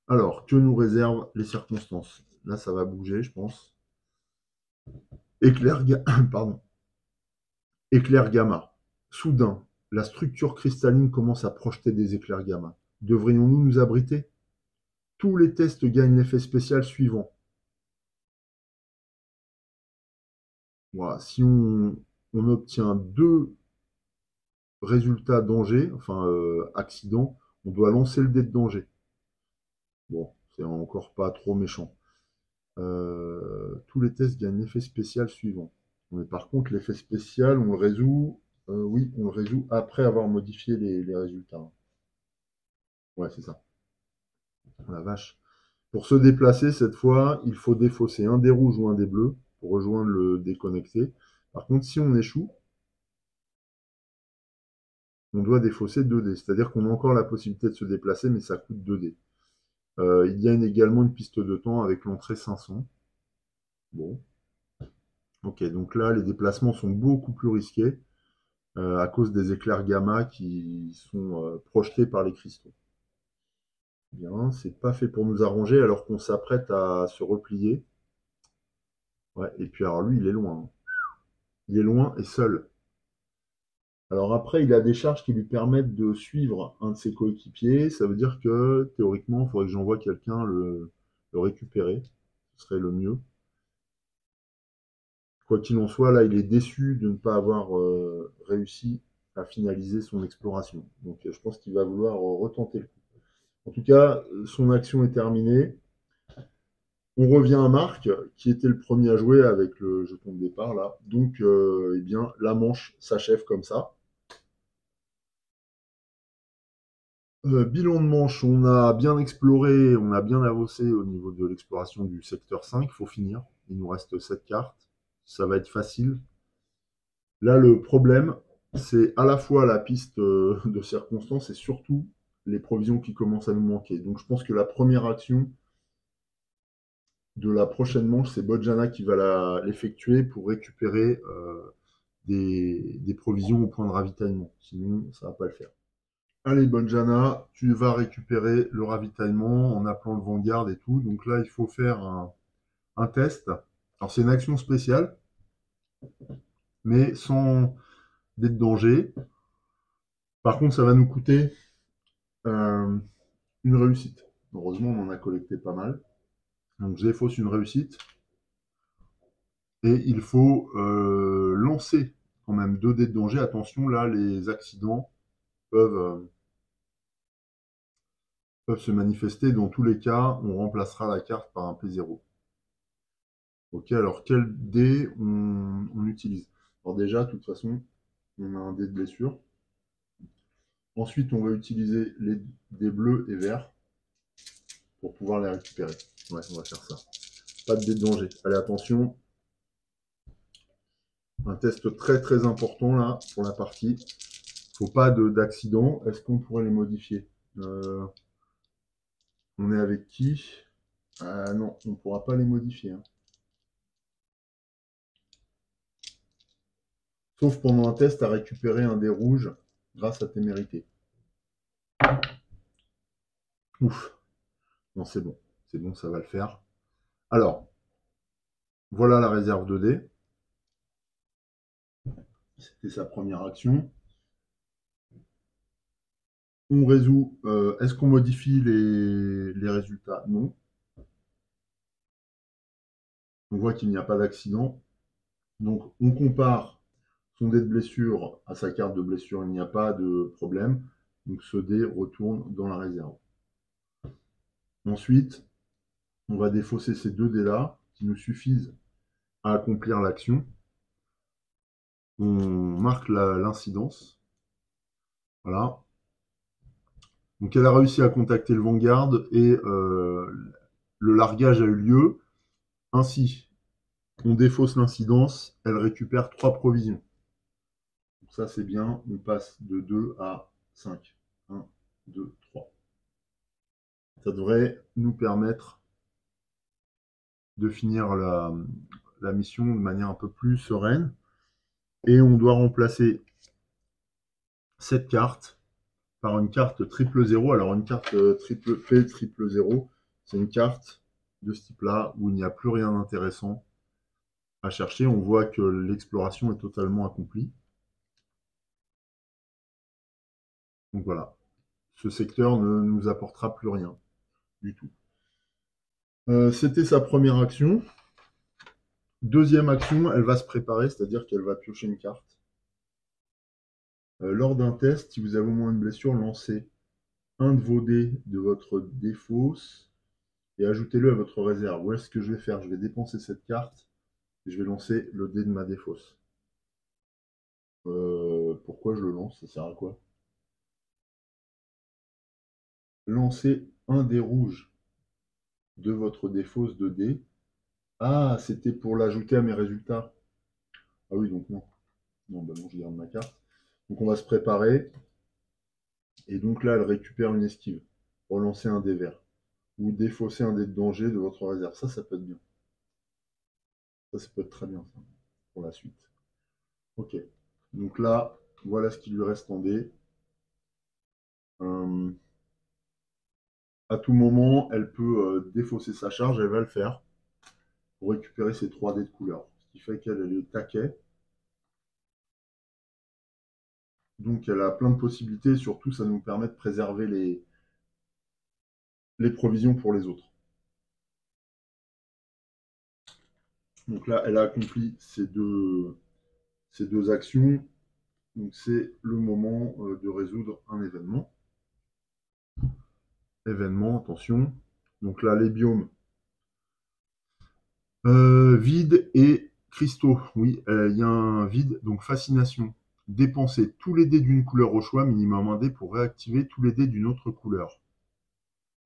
[SPEAKER 1] Alors, que nous réservent les circonstances? Là, ça va bouger, je pense. Éclair, pardon. Éclair gamma. Soudain, la structure cristalline commence à projeter des éclairs gamma. Devrions-nous nous abriter? Tous les tests gagnent l'effet spécial suivant. Voilà, si on obtient deux résultats danger, enfin accident, on doit lancer le dé de danger. Bon, c'est encore pas trop méchant. Tous les tests gagnent l'effet spécial suivant. Mais par contre, l'effet spécial, on le résout. Oui, on le résout après avoir modifié les résultats. Ouais, c'est ça. Oh la vache. Pour se déplacer, cette fois, il faut défausser un dé rouge ou un dé bleu pour rejoindre le déconnecté. Par contre, si on échoue, on doit défausser 2 dés. C'est-à-dire qu'on a encore la possibilité de se déplacer, mais ça coûte 2 dés. Il y a également une piste de temps avec l'entrée 500. Bon. Ok, donc là, les déplacements sont beaucoup plus risqués à cause des éclairs gamma qui sont projetés par les cristaux. Bien, c'est pas fait pour nous arranger alors qu'on s'apprête à se replier. Ouais, et puis alors lui, il est loin, hein. Il est loin et seul. Alors après, il a des charges qui lui permettent de suivre un de ses coéquipiers. Ça veut dire que théoriquement, il faudrait que j'envoie quelqu'un le récupérer. Ce serait le mieux. Quoi qu'il en soit, là, il est déçu de ne pas avoir réussi à finaliser son exploration. Donc je pense qu'il va vouloir retenter le coup. En tout cas, son action est terminée. On revient à Marc, qui était le premier à jouer avec le jeton de départ là. Donc, eh bien, la manche s'achève comme ça. Bilan de manche, on a bien exploré, on a bien avancé au niveau de l'exploration du secteur 5. Il faut finir. Il nous reste 7 cartes. Ça va être facile. Là, le problème, c'est à la fois la piste de circonstance et surtout les provisions qui commencent à nous manquer. Donc, je pense que la première action de la prochaine manche, c'est Bojana qui va l'effectuer pour récupérer des provisions au point de ravitaillement. Sinon, ça ne va pas le faire. Allez, Bojana, tu vas récupérer le ravitaillement en appelant le Vanguard et tout. Donc là, il faut faire un test. Alors, c'est une action spéciale, mais sans d'être danger. Par contre, ça va nous coûter euh, une réussite. Heureusement, on en a collecté pas mal. Donc, je défausse une réussite. Et il faut lancer quand même 2 dés de danger. Attention, là, les accidents peuvent, peuvent se manifester. Dans tous les cas, on remplacera la carte par un P0. Ok, alors quel dé on utilise? Alors déjà, de toute façon, on a un dé de blessure. Ensuite, on va utiliser les dés bleus et verts pour pouvoir les récupérer. Ouais, on va faire ça. Pas de dé de danger. Allez, attention. Un test très très important là pour la partie. Faut pas d'accident. Est-ce qu'on pourrait les modifier? On est avec qui? Ah non, on ne pourra pas les modifier, hein. Sauf pendant un test à récupérer un dé rouge grâce à tes mérités. Ouf. Non, c'est bon. C'est bon, ça va le faire. Alors, voilà la réserve de dés. C'était sa première action. On résout. Est-ce qu'on modifie les résultats? Non. On voit qu'il n'y a pas d'accident. Donc, on compare son dé de blessure à sa carte de blessure. Il n'y a pas de problème. Donc, ce dé retourne dans la réserve. Ensuite, on va défausser ces 2 dés-là qui nous suffisent à accomplir l'action. On marque l'incidence. Voilà. Donc elle a réussi à contacter le Vanguard et le largage a eu lieu. Ainsi, on défausse l'incidence, elle récupère 3 provisions. Donc ça c'est bien, on passe de 2 à 5. 1, 2, 3. Ça devrait nous permettre de finir la mission de manière un peu plus sereine. Et on doit remplacer cette carte par une carte triple 0. Alors une carte triple P triple 0, c'est une carte de ce type-là où il n'y a plus rien d'intéressant à chercher. On voit que l'exploration est totalement accomplie. Donc voilà, ce secteur ne nous apportera plus rien du tout. C'était sa première action. Deuxième action, elle va se préparer, c'est-à-dire qu'elle va piocher une carte. Lors d'un test, si vous avez au moins une blessure, lancez un de vos dés de votre défausse et ajoutez-le à votre réserve. Où est-ce que je vais faire? Je vais dépenser cette carte et je vais lancer le dé de ma défausse. Pourquoi je le lance? Ça sert à quoi? Lancez un dé rouge de votre défausse de dé. Ah, c'était pour l'ajouter à mes résultats. Ah oui, donc non. Non, bah non, je garde ma carte. Donc on va se préparer. Et donc là, elle récupère une esquive. Relancer un dé vert. Ou défausser un dé de danger de votre réserve. Ça peut être bien. Ça peut être très bien, ça, pour la suite. Ok. Donc là, voilà ce qui lui reste en dé. À tout moment, elle peut défausser sa charge, elle va le faire pour récupérer ses 3 dés de couleur. Ce qui fait qu'elle est taquet. Donc elle a plein de possibilités, surtout ça nous permet de préserver les provisions pour les autres. Donc là, elle a accompli ces deux actions. Donc c'est le moment de résoudre un événement. Événement, attention. Donc là, les biomes vide et cristaux. Oui, il y a un vide, donc fascination. Dépenser tous les dés d'une couleur au choix, minimum un dé pour réactiver tous les dés d'une autre couleur.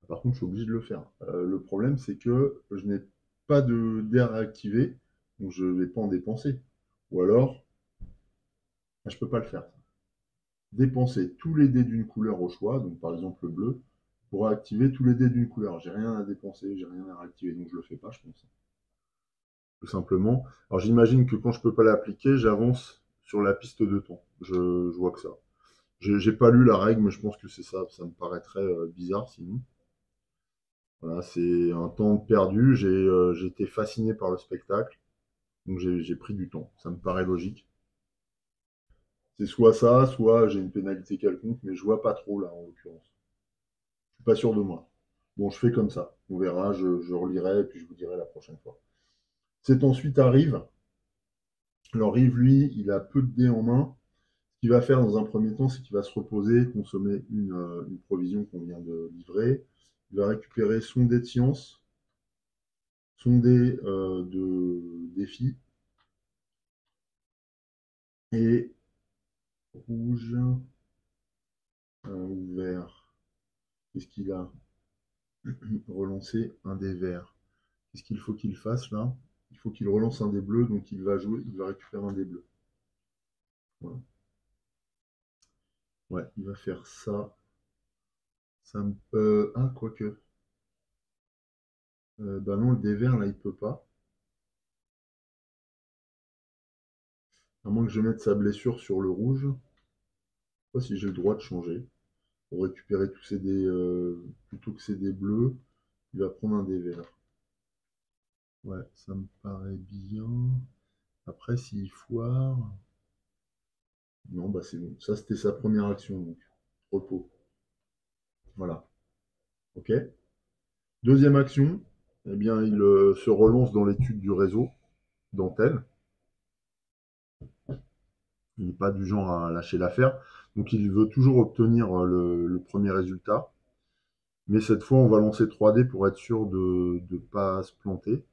[SPEAKER 1] Par contre, je suis obligé de le faire. Le problème, c'est que je n'ai pas de dés à réactiver, donc je ne vais pas en dépenser. Ou alors, je ne peux pas le faire. Dépenser tous les dés d'une couleur au choix, donc par exemple le bleu, pour réactiver tous les dés d'une couleur. J'ai rien à dépenser, j'ai rien à réactiver, donc je le fais pas, je pense. Tout simplement. Alors j'imagine que quand je peux pas l'appliquer, j'avance sur la piste de temps. Je vois que ça. J'ai pas lu la règle, mais je pense que c'est ça. Ça me paraîtrait bizarre sinon. Voilà, c'est un temps perdu. J'ai été fasciné par le spectacle, donc j'ai pris du temps. Ça me paraît logique. C'est soit ça, soit j'ai une pénalité quelconque, mais je vois pas trop là en l'occurrence. Je suis pas sûr de moi. Bon, je fais comme ça. On verra, je relirai et puis je vous dirai la prochaine fois. C'est ensuite à Rive. Alors Rive, lui, il a peu de dés en main. Ce qu'il va faire dans un premier temps, c'est qu'il va se reposer, consommer une provision qu'on vient de livrer. Il va récupérer son dé de science, son dé de défi, et rouge ou vert. Qu'est-ce qu'il a? Relancer un dé vert. Qu'est-ce qu'il faut qu'il fasse là? Il faut qu'il relance un dé bleu, donc il va jouer, il va récupérer un dé bleu. Voilà. Ouais, il va faire ça. Ah, quoique. Bah non, le dé vert là, il peut pas. À moins que je mette sa blessure sur le rouge. Je sais pas si j'ai le droit de changer. Pour récupérer tous ces dés, plutôt que ces dés bleus, il va prendre un dé vert. Ouais, ça me paraît bien. Après, s'il foire. Non, bah c'est bon. Ça, c'était sa première action, donc. Repos. Voilà. OK. Deuxième action, eh bien, il se relance dans l'étude du réseau d'antenne. Il n'est pas du genre à lâcher l'affaire. Donc, il veut toujours obtenir le premier résultat. Mais cette fois, on va lancer 3D pour être sûr de ne pas se planter.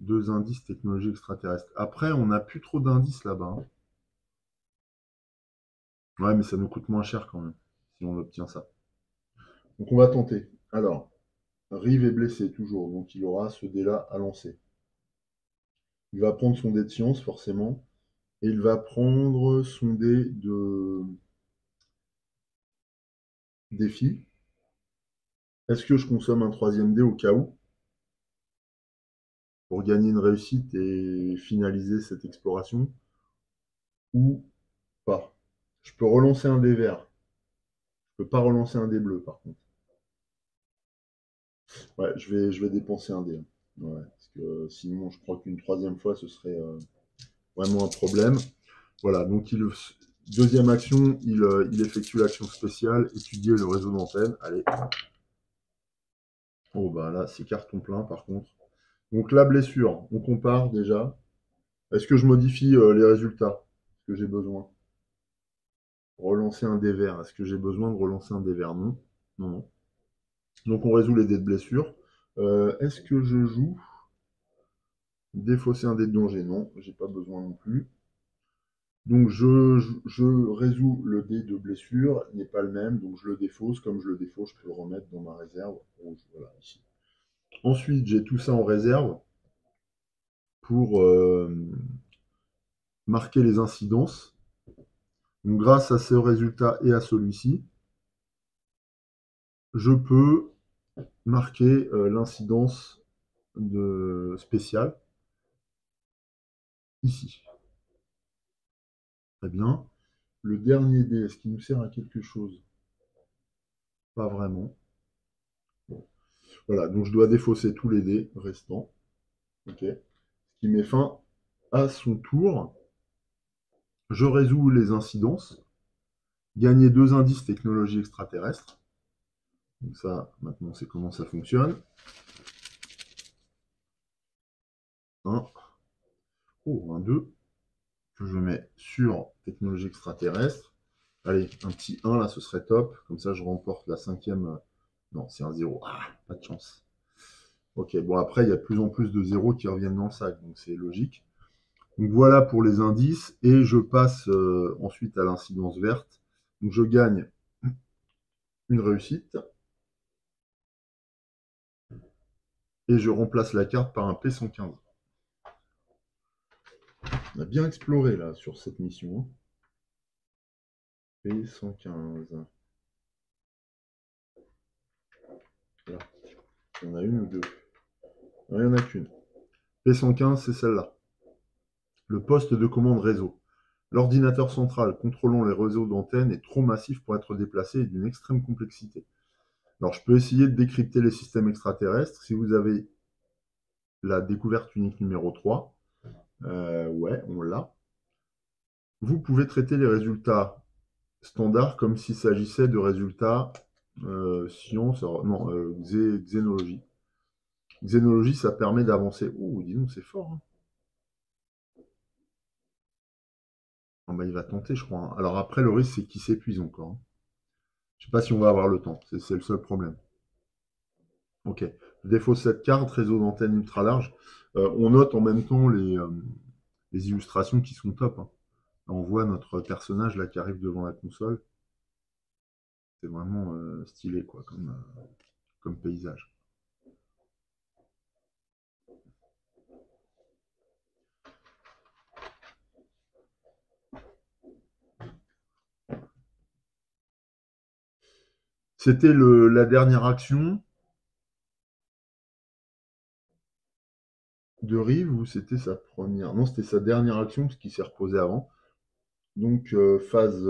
[SPEAKER 1] 2 indices technologie extraterrestre. Après, on n'a plus trop d'indices là-bas, hein. Ouais, mais ça nous coûte moins cher quand même, si on obtient ça. Donc on va tenter. Alors, Rive est blessé toujours, donc il aura ce dé-là à lancer. Il va prendre son dé de science, forcément, et il va prendre son dé de défi. Est-ce que je consomme un troisième dé au cas où, pour gagner une réussite et finaliser cette exploration, ou pas? Je peux relancer un dé vert. Je peux pas relancer un dé bleu, par contre. Ouais, je vais dépenser un dé, hein. Ouais, parce que sinon, je crois qu'une troisième fois, ce serait vraiment un problème. Voilà, donc deuxième action, il effectue l'action spéciale, étudier le réseau d'antenne. Allez. Oh bah là, c'est carton plein par contre. Donc la blessure, on compare déjà. Est-ce que je modifie les résultats? Est-ce que j'ai besoin? Relancer un dé vert. Est-ce que j'ai besoin de relancer un dé vert? Non. Non, non. Donc on résout les dés de blessure. Est-ce que je joue défausser un dé de danger? Non, j'ai pas besoin non plus. Donc je résous le dé de blessure, il n'est pas le même, donc je le défausse. Comme je le défausse, je peux le remettre dans ma réserve. Voilà, ici. Ensuite, j'ai tout ça en réserve pour marquer les incidences. Donc grâce à ce résultat et à celui-ci, je peux marquer l'incidence spéciale ici. Très bien. Le dernier dé, est-ce qu'il nous sert à quelque chose? Pas vraiment. Bon. Voilà, donc je dois défausser tous les dés restants. Ok. Ce qui met fin à son tour. Je résous les incidences. Gagner 2 indices technologie extraterrestre. Donc ça, maintenant, c'est comment ça fonctionne. Un. Oh, un 2 que je mets sur technologie extraterrestre. Allez, un petit 1 là, ce serait top. Comme ça, je remporte la cinquième. Non, c'est un 0. Ah, pas de chance. Ok, bon, après, il y a de plus en plus de zéros qui reviennent dans le sac, donc c'est logique. Donc voilà pour les indices, et je passe ensuite à l'incidence verte. Donc je gagne une réussite, et je remplace la carte par un P115. On a bien exploré là sur cette mission. P115. Là. Il y en a une ou deux? Non, il n'y en a qu'une. P115, c'est celle-là. Le poste de commande réseau. L'ordinateur central contrôlant les réseaux d'antenne est trop massif pour être déplacé et d'une extrême complexité. Alors, je peux essayer de décrypter les systèmes extraterrestres. Si vous avez la découverte unique numéro 3, ouais, on l'a. Vous pouvez traiter les résultats standards comme s'il s'agissait de résultats sciences, non, xénologie. Xénologie, ça permet d'avancer. Ouh, dis donc, c'est fort, hein. Ah bah, il va tenter, je crois, hein. Alors après, le risque, c'est qu'il s'épuise encore, hein. Je sais pas si on va avoir le temps. C'est le seul problème. Ok. Je défausse cette carte, réseau d'antenne ultra large. On note en même temps les illustrations qui sont top, hein. Là, on voit notre personnage là qui arrive devant la console. C'est vraiment stylé quoi, comme paysage. C'était la dernière action de Rive ou c'était sa première? Non, c'était sa dernière action parce qu'il s'est reposé avant. Donc phase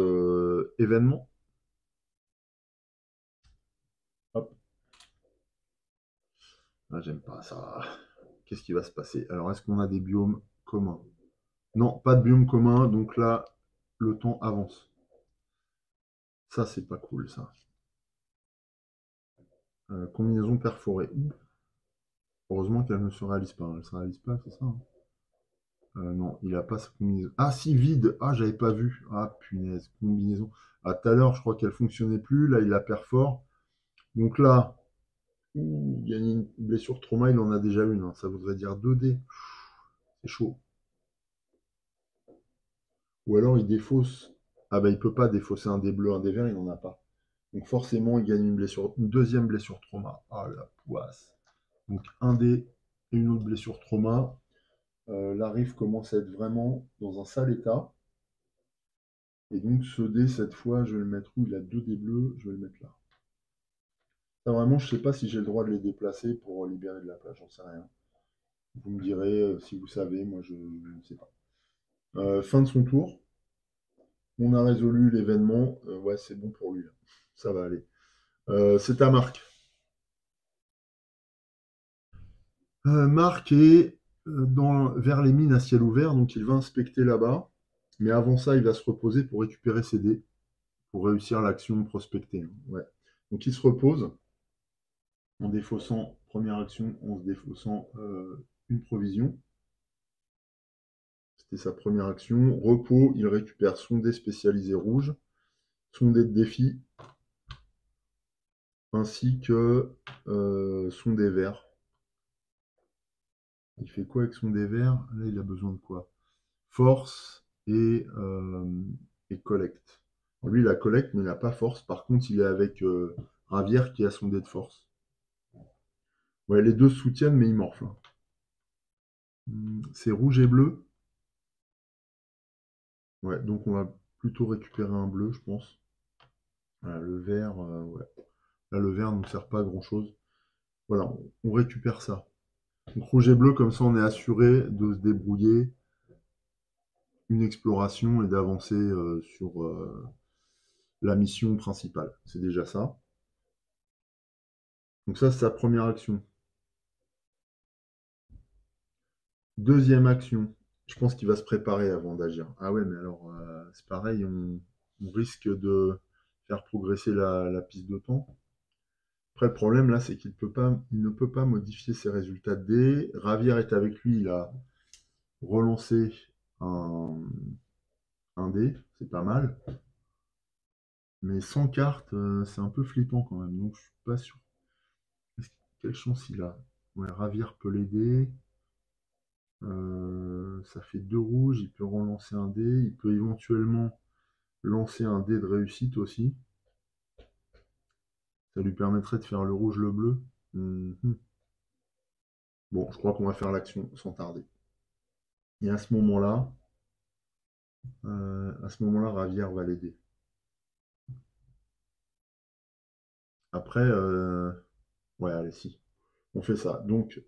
[SPEAKER 1] événement. Hop. Ah, j'aime pas ça. Qu'est-ce qui va se passer? Alors, est-ce qu'on a des biomes communs? Non, pas de biome commun, donc là, le temps avance. Ça, c'est pas cool, ça. Combinaison perforée. Heureusement qu'elle ne se réalise pas. Elle se réalise pas, c'est ça, hein? Non, il a pas sa combinaison. Ah, si, vide. Ah, j'avais pas vu. Ah, punaise, combinaison. Ah, tout à l'heure, je crois qu'elle fonctionnait plus. Là, il la perfore. Donc là, ouh, il y a une blessure trauma, il en a déjà une, hein. Ça voudrait dire 2D. C'est chaud. Ou alors, il défausse Ah bah il peut pas défausser un dé bleu, un dé vert, il n'en a pas. Donc forcément, il gagne une deuxième blessure trauma. Ah la poisse. Donc un dé et une autre blessure trauma. La rive commence à être vraiment dans un sale état. Et donc ce dé, cette fois, je vais le mettre où? Il a 2 dés bleus, je vais le mettre là. Ça, vraiment, je sais pas si j'ai le droit de les déplacer pour libérer de la place, j'en sais rien. Vous me direz si vous savez, moi je ne sais pas. Fin de son tour. On a résolu l'événement. Ouais, c'est bon pour lui, là. Ça va aller. C'est à Marc. Marc est vers les mines à ciel ouvert, donc il va inspecter là-bas. Mais avant ça, il va se reposer pour récupérer ses dés, pour réussir l'action prospectée. Ouais. Donc il se repose en défaussant, première action, en se défaussant une provision. C'était sa première action. Repos, il récupère son dé spécialisé rouge, son dé de défi, ainsi que son dé vert. Il fait quoi avec son dé vert? Là, il a besoin de quoi? Force et collecte. Lui, il a collecte, mais il n'a pas force. Par contre, il est avec Ravière qui a son dé de force. Ouais, les deux se soutiennent, mais ils morflent. C'est rouge et bleu. Ouais, donc on va plutôt récupérer un bleu, je pense. Voilà, le vert, ouais. Là, le vert ne nous sert pas à grand-chose. Voilà, on récupère ça. Donc rouge et bleu, comme ça, on est assuré de se débrouiller une exploration et d'avancer sur la mission principale. C'est déjà ça. Donc ça, c'est sa première action. Deuxième action. Je pense qu'il va se préparer avant d'agir. Ah ouais, mais alors, c'est pareil, on risque de faire progresser la piste de temps. Après, le problème, là, c'est qu'il ne peut pas modifier ses résultats de dés. Ravière est avec lui, il a relancé un, un dé, c'est pas mal. Mais sans carte, c'est un peu flippant quand même, donc je suis pas sûr. Quelle chance il a? Ouais, Ravière peut l'aider. Ça fait 2 rouges, il peut relancer un dé, il peut éventuellement lancer un dé de réussite aussi. Ça lui permettrait de faire le rouge, le bleu. Mhm. Bon, je crois qu'on va faire l'action sans tarder. Et à ce moment-là, Ravière va l'aider. Après, ouais, allez, si, on fait ça. Donc,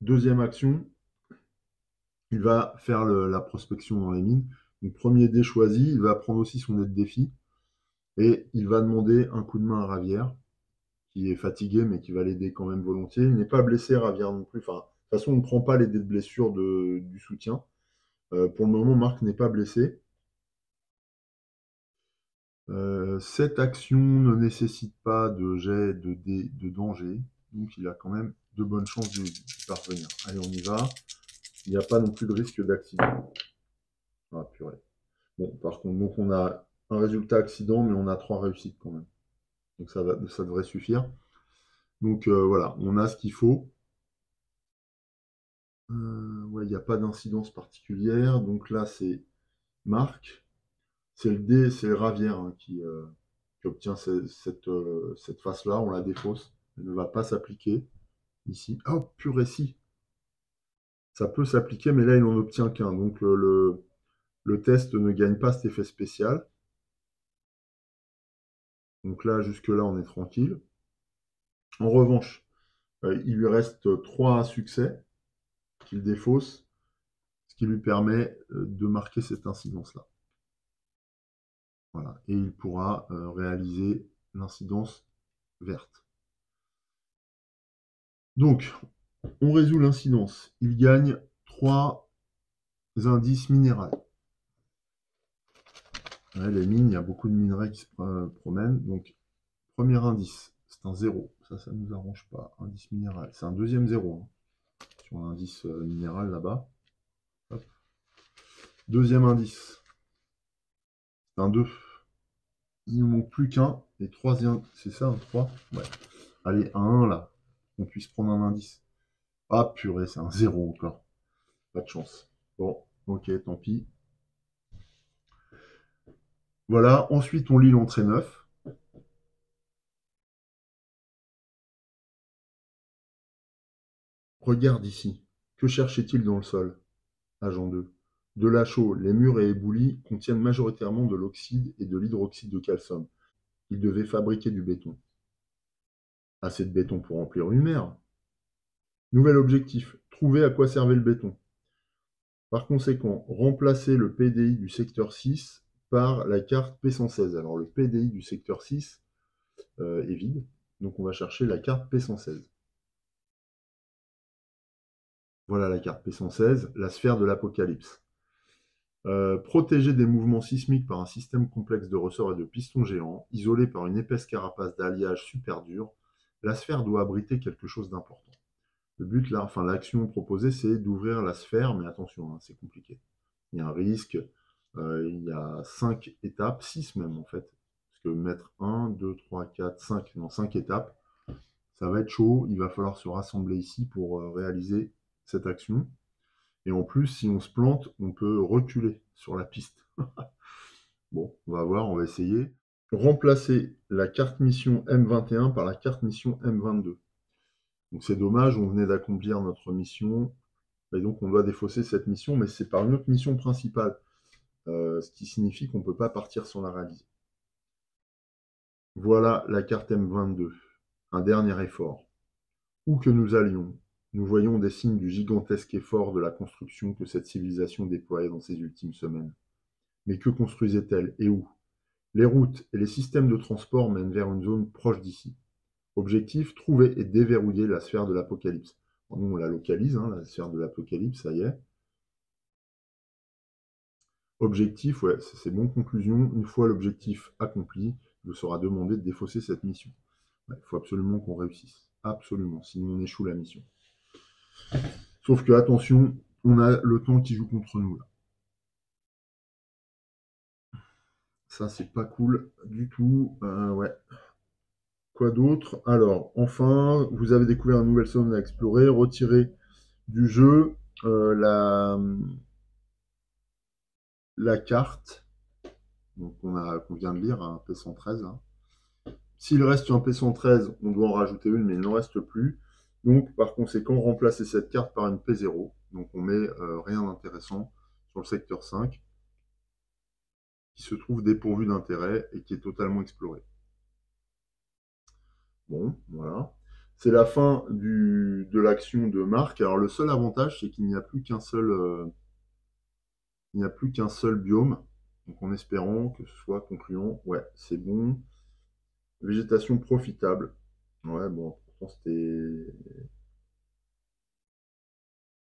[SPEAKER 1] deuxième action, il va faire la prospection dans les mines. Donc, premier dé choisi, il va prendre aussi son dé de défi et il va demander un coup de main à Ravière, qui est fatigué mais qui va l'aider quand même volontiers. Il n'est pas blessé, Ravière non plus. Enfin, de toute façon, on ne prend pas les dés de blessure du soutien. Pour le moment, Marc n'est pas blessé. Cette action ne nécessite pas de jet de danger, donc il a quand même de bonnes chances d'y parvenir. Allez, on y va. Il n'y a pas non plus de risque d'accident. Ah, purée. Bon, par contre, donc on a un résultat accident, mais on a 3 réussites quand même. Donc ça devrait suffire. Donc voilà, on a ce qu'il faut. Ouais, il n'y a pas d'incidence particulière. Donc là, c'est Marc. C'est le dé, c'est le Ravière hein, qui obtient cette face-là. On la défausse. Elle ne va pas s'appliquer ici. Oh, purée, si. Ça peut s'appliquer, mais là, il n'en obtient qu'un. Donc le test ne gagne pas cet effet spécial. Donc là, jusque-là, on est tranquille. En revanche, il lui reste 3 succès qu'il défausse, ce qui lui permet de marquer cette incidence-là. Voilà. Et il pourra réaliser l'incidence verte. Donc, on résout l'incidence. Il gagne 3 indices minéraux. Ouais, les mines, il y a beaucoup de minerais qui se promènent. Donc, premier indice, c'est un 0. Ça ne nous arrange pas. Indice minéral. C'est un deuxième 0 hein, sur l'indice minéral là-bas. Deuxième indice, c'est un 2. Il ne manque plus qu'un. Et troisième, c'est ça, un 3. Ouais. Allez, un 1 là. On puisse prendre un indice. Ah purée, c'est un 0 encore. Pas de chance. Bon, ok, tant pis. Voilà, ensuite on lit l'entrée 9. Regarde ici. Que cherchait-il dans le sol? Agent 2. De la chaux, les murs et éboulis contiennent majoritairement de l'oxyde et de l'hydroxyde de calcium. Il devait fabriquer du béton. Assez de béton pour remplir une mer. Nouvel objectif, trouver à quoi servait le béton. Par conséquent, remplacer le PDI du secteur 6 par la carte P116. Alors le PDI du secteur 6 est vide, donc on va chercher la carte P116. Voilà la carte P116, la sphère de l'Apocalypse. Protégée des mouvements sismiques par un système complexe de ressorts et de pistons géants, isolée par une épaisse carapace d'alliage super dur, la sphère doit abriter quelque chose d'important. Le but, là, enfin l'action proposée, c'est d'ouvrir la sphère, mais attention, hein, c'est compliqué. Il y a un risque, il y a 5 étapes, 6 même en fait. Parce que mettre 1, 2, 3, 4, 5, non 5 étapes, ça va être chaud, il va falloir se rassembler ici pour réaliser cette action. Et en plus, si on se plante, on peut reculer sur la piste. Bon, on va voir, on va essayer. Remplacer la carte mission M21 par la carte mission M22. Donc c'est dommage, on venait d'accomplir notre mission, et donc on doit défausser cette mission, mais c'est par une autre mission principale, ce qui signifie qu'on ne peut pas partir sans la réaliser. Voilà la carte M22, un dernier effort. Où que nous allions, nous voyons des signes du gigantesque effort de la construction que cette civilisation déployait dans ces ultimes semaines. Mais que construisait-elle et où? Les routes et les systèmes de transport mènent vers une zone proche d'ici. Objectif, trouver et déverrouiller la sphère de l'Apocalypse. Nous, on la localise, hein, la sphère de l'Apocalypse, ça y est. Objectif, ouais, c'est bon, conclusion. Une fois l'objectif accompli, il vous sera demandé de défausser cette mission. Ouais, il faut absolument qu'on réussisse. Absolument, sinon on échoue la mission. Sauf que, attention, on a le temps qui joue contre nous, là. Ça, c'est pas cool du tout. Ouais. Quoi d'autre? Alors, enfin, vous avez découvert une nouvelle zone à explorer. Retirez du jeu la carte donc qu'on vient de lire, un P113. Hein. S'il reste un P113, on doit en rajouter une, mais il n'en reste plus. Donc, par conséquent, remplacer cette carte par une P0. Donc, on met rien d'intéressant sur le secteur 5, qui se trouve dépourvu d'intérêt et qui est totalement exploré. Bon, voilà. C'est la fin de l'action de Marc. Alors, le seul avantage, c'est qu'il n'y a plus qu'un seul, biome. Donc, en espérant que ce soit concluant. Ouais, c'est bon. Végétation profitable. Ouais, bon, pourtant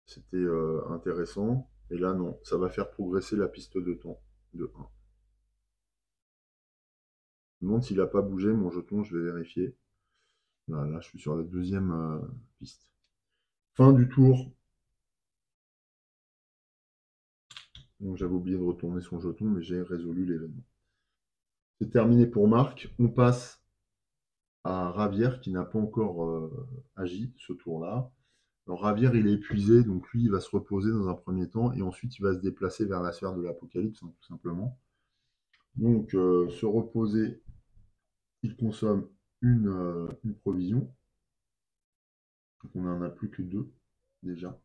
[SPEAKER 1] c'était intéressant. Et là, non, ça va faire progresser la piste de temps de 1. Je me demande s'il n'a pas bougé mon jeton, je vais vérifier. Là, je suis sur la deuxième piste. Fin du tour. Donc, j'avais oublié de retourner son jeton, mais j'ai résolu l'événement. C'est terminé pour Marc. On passe à Ravière qui n'a pas encore agi ce tour-là. Alors Ravière, il est épuisé, donc lui, il va se reposer dans un premier temps, et ensuite il va se déplacer vers la sphère de l'Apocalypse, hein, tout simplement. Donc, se reposer, il consomme une provision. Donc on n'en a plus que 2, déjà.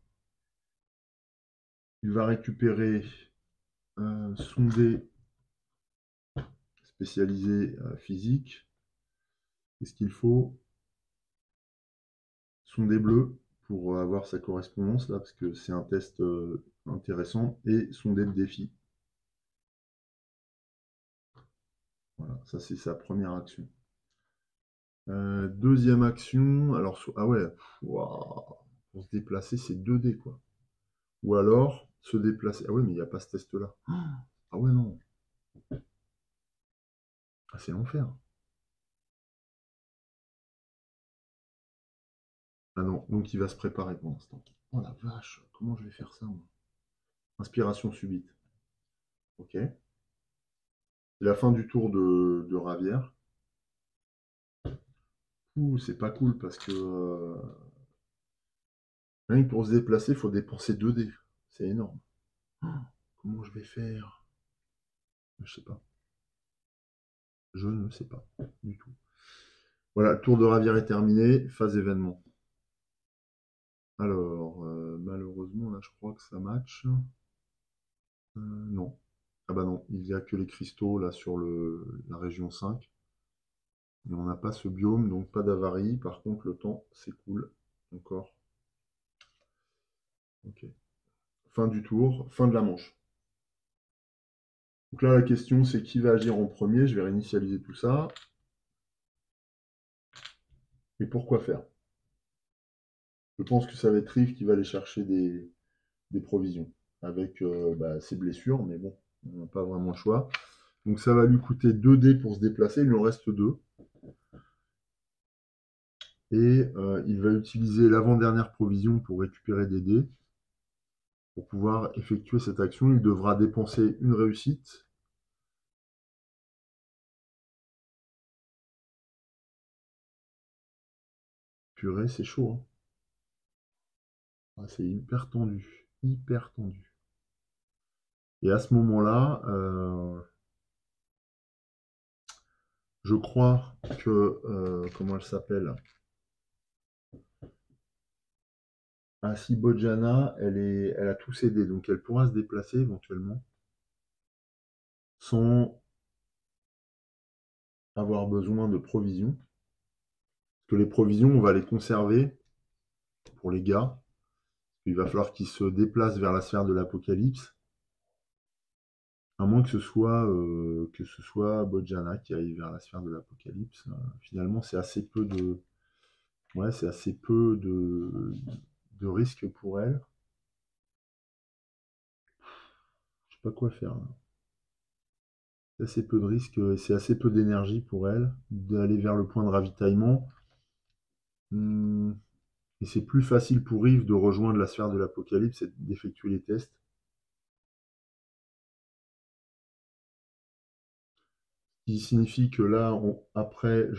[SPEAKER 1] Il va récupérer son dé spécialisé physique. Qu'est-ce qu'il faut? Son dé bleu pour avoir sa correspondance, là, parce que c'est un test intéressant, et son dé de défi. Voilà, ça c'est sa première action. Deuxième action, alors, ah ouais, wow, pour se déplacer, c'est 2 dés, quoi. Ou alors, se déplacer. Ah ouais, mais il n'y a pas ce test-là. Ah ouais, non. Ah, c'est l'enfer. Ah non, donc il va se préparer pour l'instant. Oh la vache, comment je vais faire ça, moi? Inspiration subite. Ok. C'est la fin du tour de Ravière. Ouh, c'est pas cool parce que rien que pour se déplacer, il faut dépenser 2 dés. C'est énorme. Oh, comment je vais faire? Je sais pas. Je ne sais pas du tout. Voilà, le tour de Ravière est terminé, phase événement. Alors, malheureusement, là, je crois que ça match. Non. Ah bah non, il n'y a que les cristaux là sur la région 5. Et on n'a pas ce biome, donc pas d'avarie. Par contre, le temps s'écoule encore. Ok. Fin du tour, fin de la manche. Donc là, la question, c'est qui va agir en premier. Je vais réinitialiser tout ça. Et pourquoi faire? Je pense que ça va être Rive qui va aller chercher des provisions avec ses blessures, mais bon, on n'a pas vraiment le choix. Donc ça va lui coûter 2 dés pour se déplacer, il lui en reste 2. Et il va utiliser l'avant-dernière provision pour récupérer des dés. Pour pouvoir effectuer cette action, il devra dépenser une réussite. Purée, c'est chaud, hein. Ah, c'est hyper tendu. Hyper tendu. Et à ce moment-là, je crois que... comment elle s'appelle? Ah si, Bojana, elle a tous ses dés, donc elle pourra se déplacer éventuellement sans avoir besoin de provisions. Parce que les provisions, on va les conserver pour les gars. Il va falloir qu'ils se déplacent vers la sphère de l'Apocalypse. À moins que que ce soit Bojana qui aille vers la sphère de l'Apocalypse. Finalement, c'est assez peu de... Ouais, c'est assez peu de risques pour elle. Je sais pas quoi faire, là. C'est assez peu de risques et c'est assez peu d'énergie pour elle d'aller vers le point de ravitaillement. Hmm. Et c'est plus facile pour Yves de rejoindre la sphère de l'Apocalypse et d'effectuer les tests. Ce qui signifie que là, après,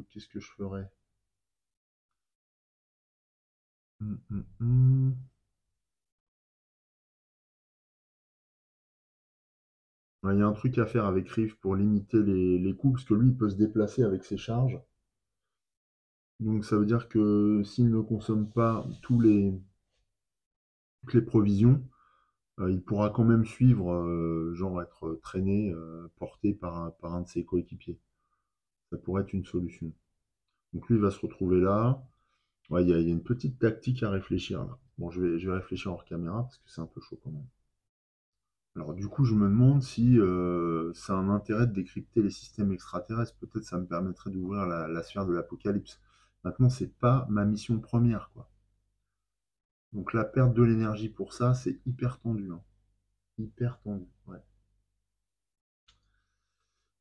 [SPEAKER 1] qu'est-ce que je ferais? Hum, hum, hum. Ouais, il y a un truc à faire avec Riff pour limiter les coups, parce que lui, il peut se déplacer avec ses charges. Donc ça veut dire que s'il ne consomme pas toutes les provisions, il pourra quand même suivre, genre être traîné, porté par un de ses coéquipiers. Ça pourrait être une solution. Donc lui, il va se retrouver là. Ouais, il y a une petite tactique à réfléchir là. Bon, je vais réfléchir hors caméra parce que c'est un peu chaud quand même. Alors du coup, je me demande si ça a un intérêt de décrypter les systèmes extraterrestres. Peut-être ça me permettrait d'ouvrir la sphère de l'Apocalypse. Maintenant, c'est pas ma mission première, quoi. Donc la perte de l'énergie pour ça, c'est hyper tendu, hein. Hyper tendu, ouais.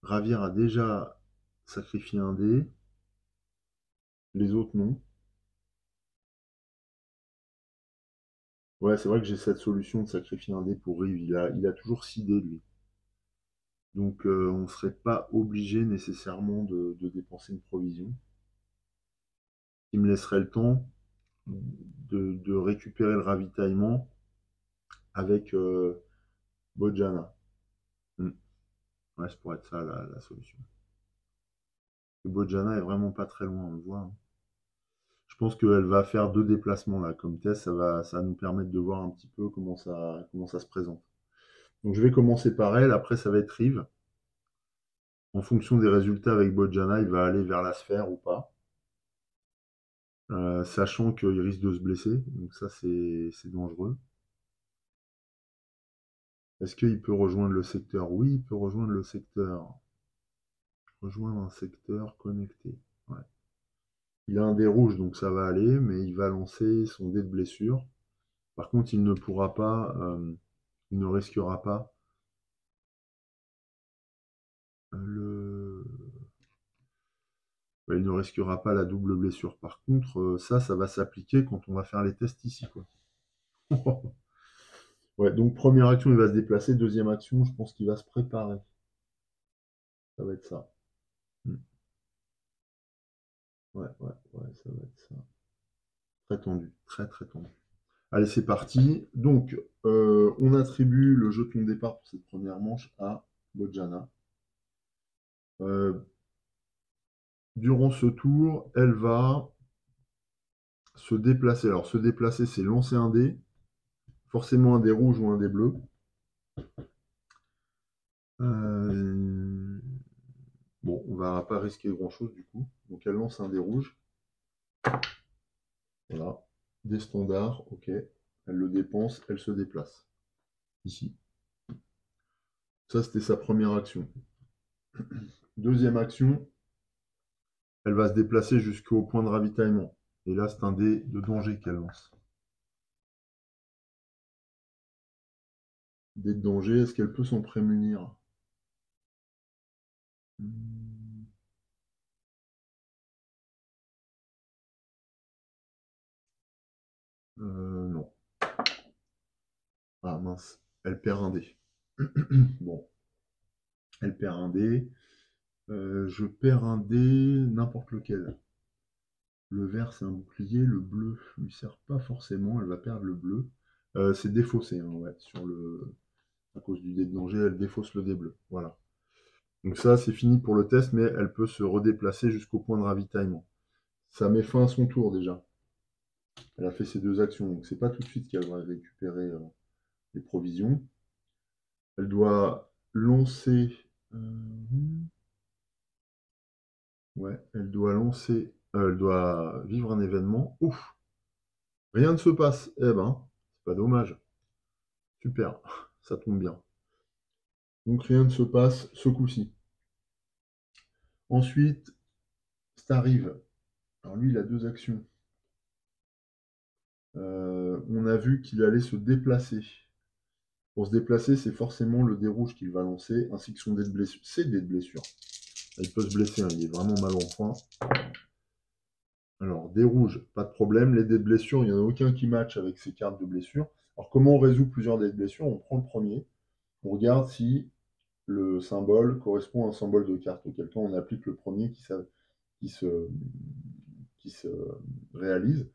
[SPEAKER 1] Ravir a déjà sacrifié un dé, les autres non. Ouais, c'est vrai que j'ai cette solution de sacrifier un dé pour Rive. Il a toujours 6 dés, lui. Donc on ne serait pas obligé nécessairement de dépenser une provision. Qui me laisserait le temps de récupérer le ravitaillement avec Bojana. Hmm. Ouais, ça pourrait être ça la solution. Le Bojana est vraiment pas très loin, on le voit, hein. Je pense qu'elle va faire 2 déplacements là comme test, ça va nous permettre de voir un petit peu comment ça se présente. Donc je vais commencer par elle, après ça va être Rive. En fonction des résultats avec Bojana, il va aller vers la sphère ou pas. Sachant qu'il risque de se blesser, donc ça c'est dangereux. Est-ce qu'il peut rejoindre le secteur? Oui, il peut rejoindre le secteur. Rejoindre un secteur connecté. Ouais. Il a un dé rouge, donc ça va aller, mais il va lancer son dé de blessure. Par contre, il ne pourra pas, il ne risquera pas le... ouais, il ne risquera pas la double blessure. Par contre, ça va s'appliquer quand on va faire les tests ici, quoi. Ouais, donc première action, il va se déplacer. Deuxième action, je pense qu'il va se préparer. Ça va être ça. Hmm. Ouais, ça va être ça. Très tendu, très très tendu. Allez, c'est parti. Donc, on attribue le jeton de départ pour cette première manche à Bojana. Durant ce tour, elle va se déplacer. Alors, se déplacer, c'est lancer un dé, forcément un dé rouge ou un dé bleu. Bon, on va pas risquer grand-chose du coup. Donc, elle lance un dé rouge. Voilà. Des standards, ok. Elle le dépense, elle se déplace. Ici. Ça, c'était sa première action. Deuxième action, elle va se déplacer jusqu'au point de ravitaillement. Et là, c'est un dé de danger qu'elle lance. Dé de danger, est-ce qu'elle peut s'en prémunir? Non. Ah mince, elle perd un dé. Bon, elle perd un dé. Je perds un dé, n'importe lequel. Le vert, c'est un bouclier. Le bleu lui sert pas forcément. Elle va perdre le bleu. C'est défaussé, hein, ouais, à cause du dé de danger, elle défausse le dé bleu. Voilà. Donc ça, c'est fini pour le test, mais elle peut se redéplacer jusqu'au point de ravitaillement. Ça met fin à son tour déjà. Elle a fait ses deux actions, donc c'est pas tout de suite qu'elle va récupérer les provisions. Elle doit lancer. Ouais, elle doit vivre un événement. Ouf, rien ne se passe. Eh ben, c'est pas dommage. Super, ça tombe bien. Donc rien ne se passe ce coup-ci. Ensuite, ça arrive. Alors lui, il a deux actions. On a vu qu'il allait se déplacer. Pour se déplacer, c'est forcément le dé rouge qu'il va lancer, ainsi que son dé de blessure. C'est dé de blessure. Il peut se blesser, hein, il est vraiment mal en point. Alors, dé rouge, pas de problème. Les dés de blessure, il n'y en a aucun qui match avec ces cartes de blessure. Alors, comment on résout plusieurs dés de blessure? On prend le premier, on regarde si le symbole correspond à un symbole de carte. Auquel cas, on applique le premier qui se, qui se réalise.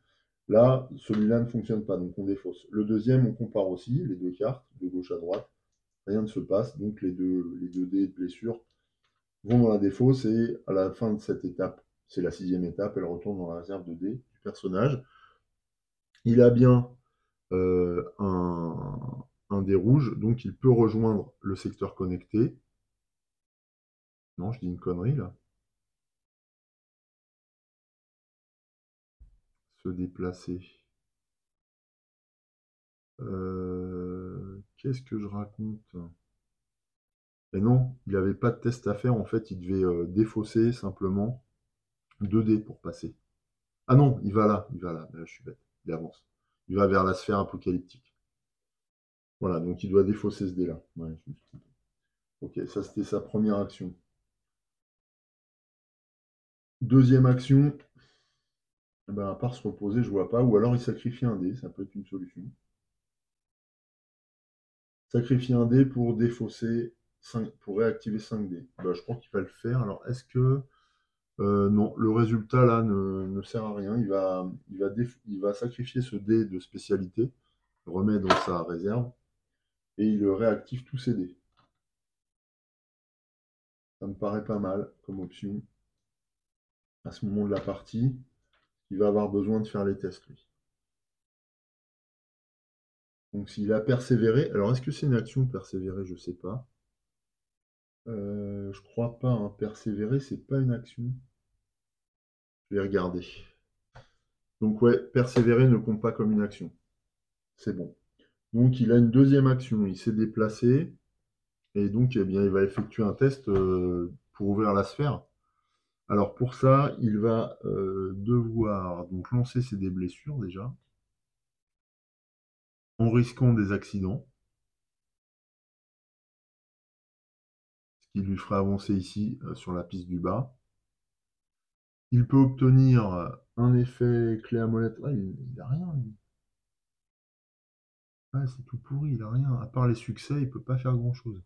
[SPEAKER 1] Là, celui-là ne fonctionne pas, donc on défausse. Le deuxième, on compare aussi les deux cartes, de gauche à droite. Rien ne se passe, donc les deux dés de blessure vont dans la défausse et à la fin de cette étape, c'est la sixième étape, elle retourne dans la réserve de dés du personnage. Il a bien un dé rouge, donc il peut rejoindre le secteur connecté. Non, je dis une connerie là. Se déplacer. Qu'est-ce que je raconte? Et non, il n'avait pas de test à faire. En fait, il devait défausser simplement 2 dés pour passer. Ah non, il va là. Il va là. Là, je suis bête. Il avance. Il va vers la sphère apocalyptique. Voilà, donc il doit défausser ce dé-là. Ouais, je me suis trompé. Ok, ça c'était sa première action. Deuxième action, eh ben, à part se reposer, je vois pas. Ou alors il sacrifie un dé, ça peut être une solution. Sacrifier un dé pour défausser 5, pour réactiver 5 dés. Bah, je crois qu'il va le faire. Alors est-ce que. Non, le résultat là ne sert à rien. Il va sacrifier ce dé de spécialité, le remet dans sa réserve, et il réactive tous ses dés. Ça me paraît pas mal comme option. À ce moment de la partie, il va avoir besoin de faire les tests, lui. Donc s'il a persévéré, alors est-ce que c'est une action persévérer? Je sais pas. Je crois pas, hein. Persévérer, c'est pas une action. Je vais regarder. Donc ouais, persévérer ne compte pas comme une action. C'est bon. Donc il a une deuxième action. Il s'est déplacé. Et donc, eh bien, il va effectuer un test pour ouvrir la sphère. Alors pour ça, il va devoir donc lancer ses dés blessures déjà, en risquant des accidents, ce qui lui fera avancer ici sur la piste du bas. Il peut obtenir un effet clé à molette. Ah, il n'a rien, lui. Ah, c'est tout pourri, il n'a rien. À part les succès, il ne peut pas faire grand-chose.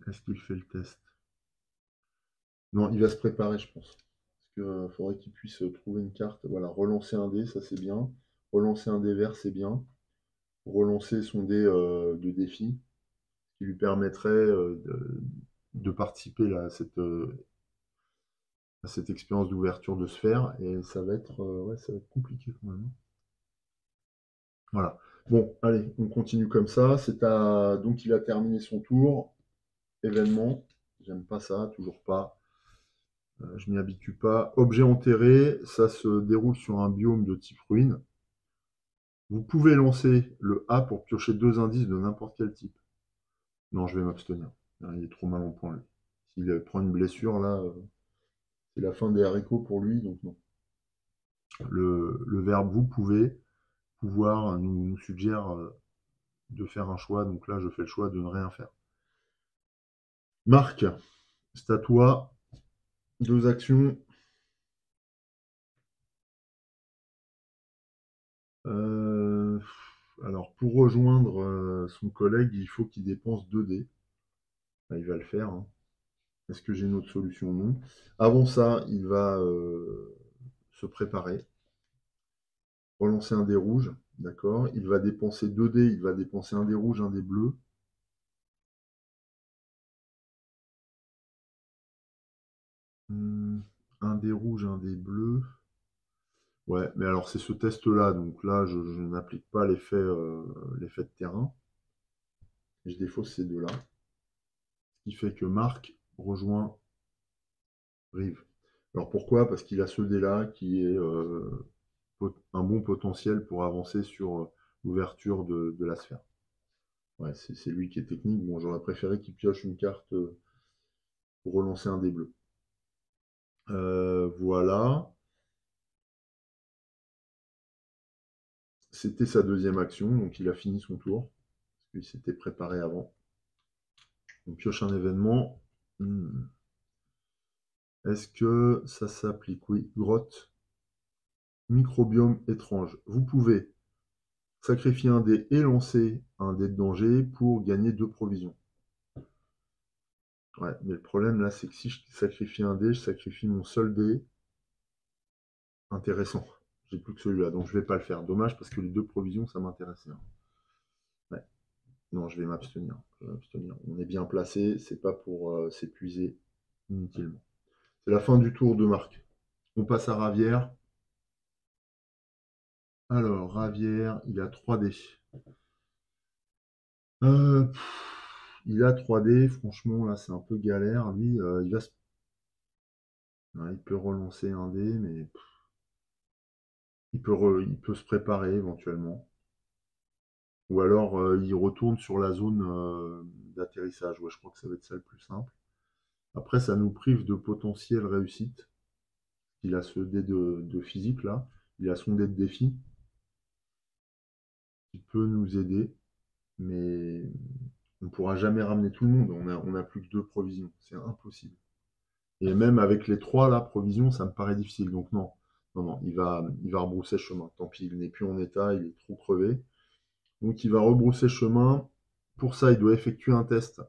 [SPEAKER 1] Est-ce qu'il fait le test? Non, il va se préparer, je pense. Parce qu'il faudrait qu'il puisse trouver une carte. Voilà, relancer un dé, ça c'est bien. Relancer un dé vert, c'est bien. Relancer son dé de défi, qui lui permettrait de participer là, à cette expérience d'ouverture de sphère. Et ouais, ça va être compliqué quand même. Voilà. Bon, allez, on continue comme ça. Donc il a terminé son tour. Événement. J'aime pas ça, toujours pas. Je m'y habitue pas. Objet enterré, ça se déroule sur un biome de type ruine. Vous pouvez lancer le A pour piocher 2 indices de n'importe quel type. Non, je vais m'abstenir. Il est trop mal en point, lui. S'il prend une blessure, là, c'est la fin des haricots pour lui, donc non. Le verbe vous pouvez, pouvoir nous suggère de faire un choix, donc là, je fais le choix de ne rien faire. Marc, c'est à toi. 2 actions. Alors, pour rejoindre son collègue, il faut qu'il dépense 2 dés. Là, il va le faire, hein. Est-ce que j'ai une autre solution? Non. Avant ça, il va se préparer. Relancer un dé rouge. D'accord. Il va dépenser 2 dés. Il va dépenser un dé rouge, un dé bleu. Un dé rouge, un dé bleu. Ouais, mais alors c'est ce test-là. Donc là, je n'applique pas l'effet de terrain. Et je défausse ces deux-là. Ce qui fait que Marc rejoint Rive. Alors pourquoi? Parce qu'il a ce dé-là qui est un bon potentiel pour avancer sur l'ouverture de la sphère. Ouais, c'est lui qui est technique. Bon, j'aurais préféré qu'il pioche une carte pour relancer un dé bleu. Voilà. C'était sa deuxième action, donc il a fini son tour. Parce qu'il s'était préparé avant. On pioche un événement. Est-ce que ça s'applique? Oui, grotte. Microbiome étrange. Vous pouvez sacrifier un dé et lancer un dé de danger pour gagner 2 provisions. Ouais, mais le problème là, c'est que si je sacrifie un dé, je sacrifie mon seul dé. Intéressant. J'ai plus que celui-là, donc je vais pas le faire. Dommage parce que les 2 provisions, ça m'intéressait, hein. Ouais. Non, je vais m'abstenir. On est bien placé, c'est pas pour s'épuiser inutilement. C'est la fin du tour de Marc. On passe à Ravière. Alors, Ravière, il a 3 dés. Il a 3 dés, franchement, là, c'est un peu galère. Lui, ouais, il peut relancer un dé, mais il peut se préparer éventuellement. Ou alors, il retourne sur la zone d'atterrissage. Ouais, je crois que ça va être ça le plus simple. Après, ça nous prive de potentielle réussite. Il a ce dé de physique, là. Il a son dé de défi, qui peut nous aider. Mais on ne pourra jamais ramener tout le monde. On a plus que 2 provisions. C'est impossible. Et même avec les 3 là, provisions, ça me paraît difficile. Donc non, non, non, il va rebrousser chemin. Tant pis, il n'est plus en état, il est trop crevé. Donc il va rebrousser chemin. Pour ça, il doit effectuer un test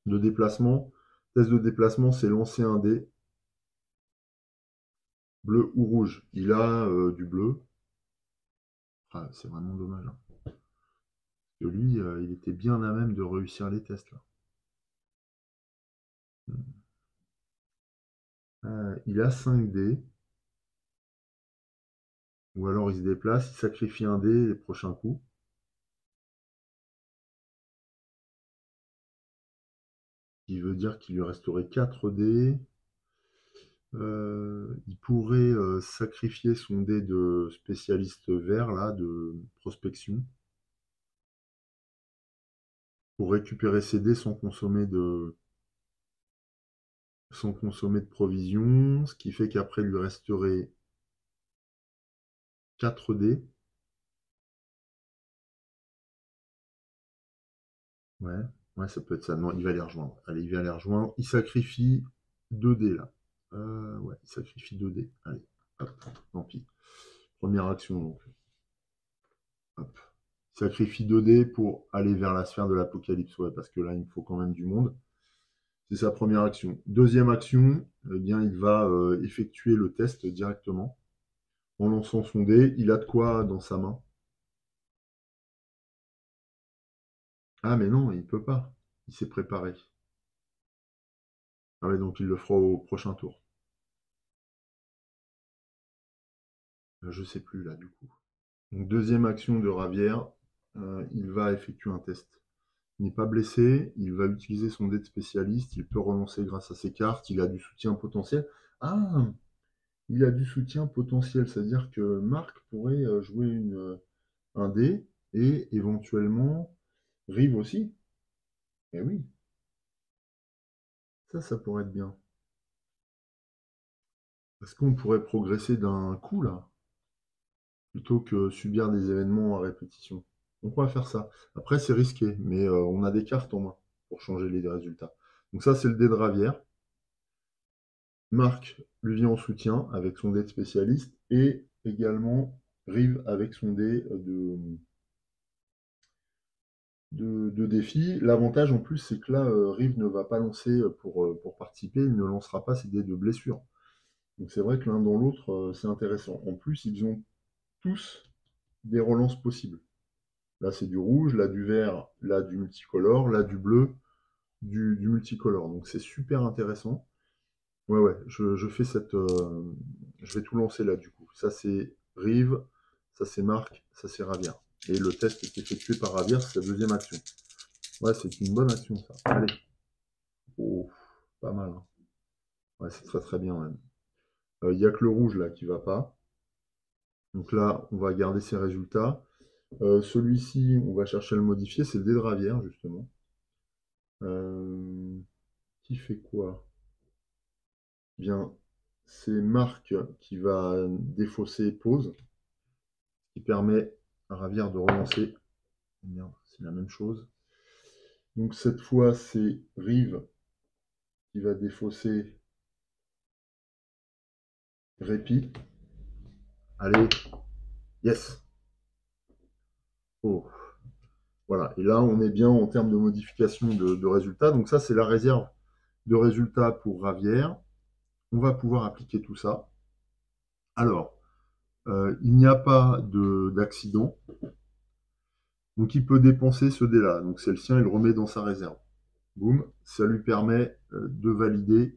[SPEAKER 1] de déplacement. Test de déplacement, c'est lancer un dé, bleu ou rouge. Il a du bleu. Ah, c'est vraiment dommage, hein. Parce que lui, il était bien à même de réussir les tests là. Il a 5 dés. Ou alors il se déplace, il sacrifie un dé les prochains coups. Ce qui veut dire qu'il lui resterait 4 dés. Il pourrait sacrifier son dé de spécialiste vert, là, de prospection, pour récupérer ses dés sans consommer de provisions, ce qui fait qu'après, il lui resterait 4 dés. Ouais, ouais, ça peut être ça. Non, il va les rejoindre. Allez, il va les rejoindre. Il sacrifie 2 dés, là. Ouais, il sacrifie 2 dés. Allez, hop, tant pis. Première action, donc. Hop. Il sacrifie 2 dés pour aller vers la sphère de l'apocalypse. Ouais, parce que là, il me faut quand même du monde. C'est sa première action. Deuxième action, eh bien, il va effectuer le test directement. En lançant son dé, il a de quoi dans sa main? Ah mais non, il peut pas. Il s'est préparé. Ah ouais, donc il le fera au prochain tour. Je sais plus là du coup. Donc deuxième action de Ravière, il va effectuer un test. Il n'est pas blessé, il va utiliser son dé de spécialiste, il peut relancer grâce à ses cartes, il a du soutien potentiel. Ah, il a du soutien potentiel, c'est-à-dire que Marc pourrait jouer un dé et éventuellement Rive aussi. Eh oui, ça pourrait être bien. Est-ce qu'on pourrait progresser d'un coup là, plutôt que subir des événements à répétition? Donc on va faire ça. Après, c'est risqué, mais on a des cartes en main pour changer les résultats. Donc ça, c'est le dé de Ravière. Marc lui vient en soutien avec son dé de spécialiste et également Rive avec son dé de défi. L'avantage en plus, c'est que là, Rive ne va pas lancer pour participer, il ne lancera pas ses dés de blessure. Donc c'est vrai que l'un dans l'autre, c'est intéressant. En plus, ils ont tous des relances possibles. Là, c'est du rouge, là du vert, là du multicolore, là du bleu, du multicolore. Donc c'est super intéressant. Ouais, ouais, je fais cette. Je vais tout lancer là du coup. Ça c'est Rive, ça c'est Marc, ça c'est Ravia. Et le test est effectué par Ravia, c'est sa deuxième action. Ouais, c'est une bonne action ça. Allez. Oh, pas mal, hein. Ouais, c'est très très bien même. Il n'y a que le rouge là qui va pas. Donc là, on va garder ses résultats. Celui-ci, on va chercher à le modifier, c'est le dé de Ravière, justement. Euh, qui fait quoi? Bien, c'est Marc qui va défausser pause, qui permet à Ravière de relancer. Merde, c'est la même chose. Donc cette fois, c'est Rive qui va défausser répit. Allez, yes! Oh, voilà. Et là, on est bien en termes de modification de résultats. Donc ça, c'est la réserve de résultats pour Ravière. On va pouvoir appliquer tout ça. Alors, il n'y a pas d'accident. Donc il peut dépenser ce dé-là. Donc c'est le sien, il le remet dans sa réserve. Boum, ça lui permet de valider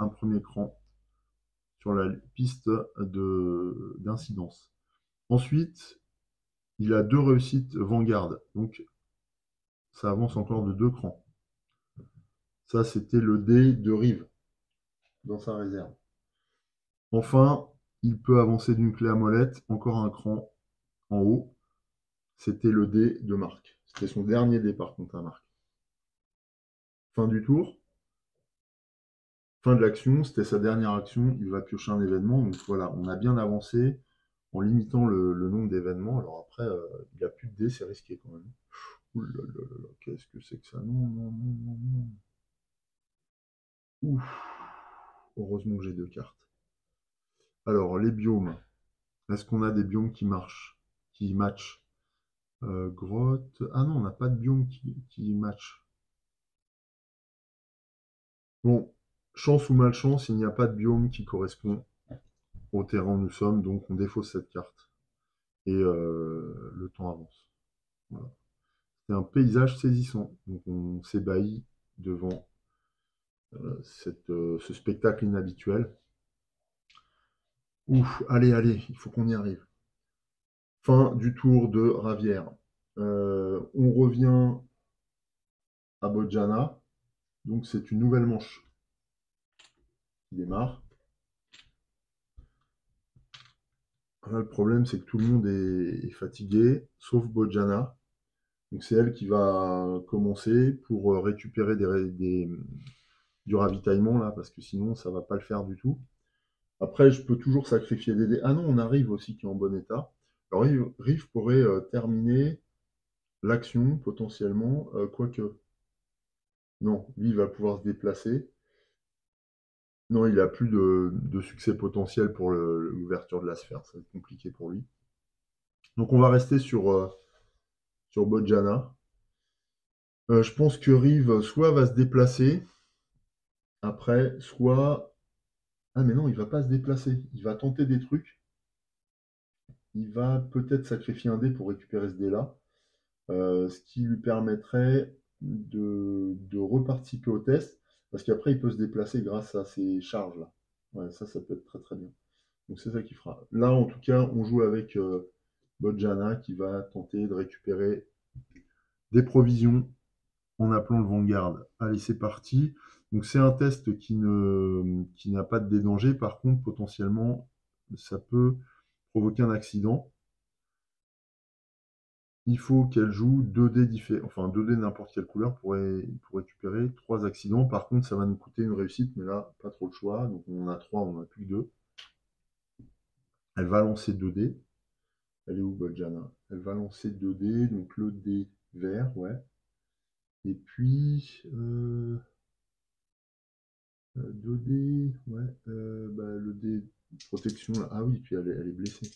[SPEAKER 1] un premier cran sur la piste d'incidence. Ensuite, il a deux réussites Vanguard. Donc ça avance encore de deux crans. Ça, c'était le dé de Rive dans sa réserve. Enfin, il peut avancer d'une clé à molette, encore un cran en haut. C'était le dé de Marc. C'était son dernier dé par contre à Marc. Fin du tour. Fin de l'action, c'était sa dernière action. Il va piocher un événement. Donc voilà, on a bien avancé en limitant le nombre d'événements. Alors après, il n'a plus de dés, c'est risqué quand même. Ouh là là là là, qu'est-ce que c'est que ça? Non, non, non, non, non. Ouf. Heureusement que j'ai deux cartes. Alors, les biomes. Est-ce qu'on a des biomes qui marchent, qui matchent? Grotte. Ah non, on n'a pas de biome qui match. Bon, chance ou malchance, il n'y a pas de biome qui correspond au terrain où nous sommes, donc on défausse cette carte. Et le temps avance. Voilà. C'est un paysage saisissant. Donc on s'ébahit devant ce spectacle inhabituel. Ouf, allez, allez, il faut qu'on y arrive. Fin du tour de Ravière. On revient à Bojana. Donc c'est une nouvelle manche qui démarre. Le problème, c'est que tout le monde est fatigué, sauf Bojana. Donc c'est elle qui va commencer pour récupérer du ravitaillement, là, parce que sinon, ça va pas le faire du tout. Après, je peux toujours sacrifier des dés. Ah non, on arrive aussi qui est en bon état. Alors, Riff pourrait terminer l'action, potentiellement, quoique. Non, lui, il va pouvoir se déplacer. Non, il a plus de succès potentiel pour l'ouverture de la sphère. Ça va être compliqué pour lui. Donc, on va rester sur Bojana. Je pense que Rive soit va se déplacer, Après, soit... Ah mais non, il va pas se déplacer. Il va tenter des trucs. Il va peut-être sacrifier un dé pour récupérer ce dé-là. Ce qui lui permettrait de reparticiper au test. Parce qu'après, il peut se déplacer grâce à ces charges-là. Ouais, ça peut être très très bien. Donc c'est ça qu'il fera. Là, en tout cas, on joue avec Bojana qui va tenter de récupérer des provisions en appelant le Vanguard. Allez, c'est parti. Donc c'est un test qui n'a pas de dédanger. Par contre, potentiellement, ça peut provoquer un accident. Il faut qu'elle joue 2 dés différents, enfin 2 dés de n'importe quelle couleur pour récupérer 3 accidents. Par contre, ça va nous coûter une réussite, mais là, pas trop le choix. Donc on en a 3, on n'en a plus que 2. Elle va lancer 2 dés. Elle est où, Bojana? Elle va lancer 2 dés, donc le dé vert, ouais. Et puis, 2 dés, ouais. Bah, le dé protection, là. Ah oui, puis elle est blessée.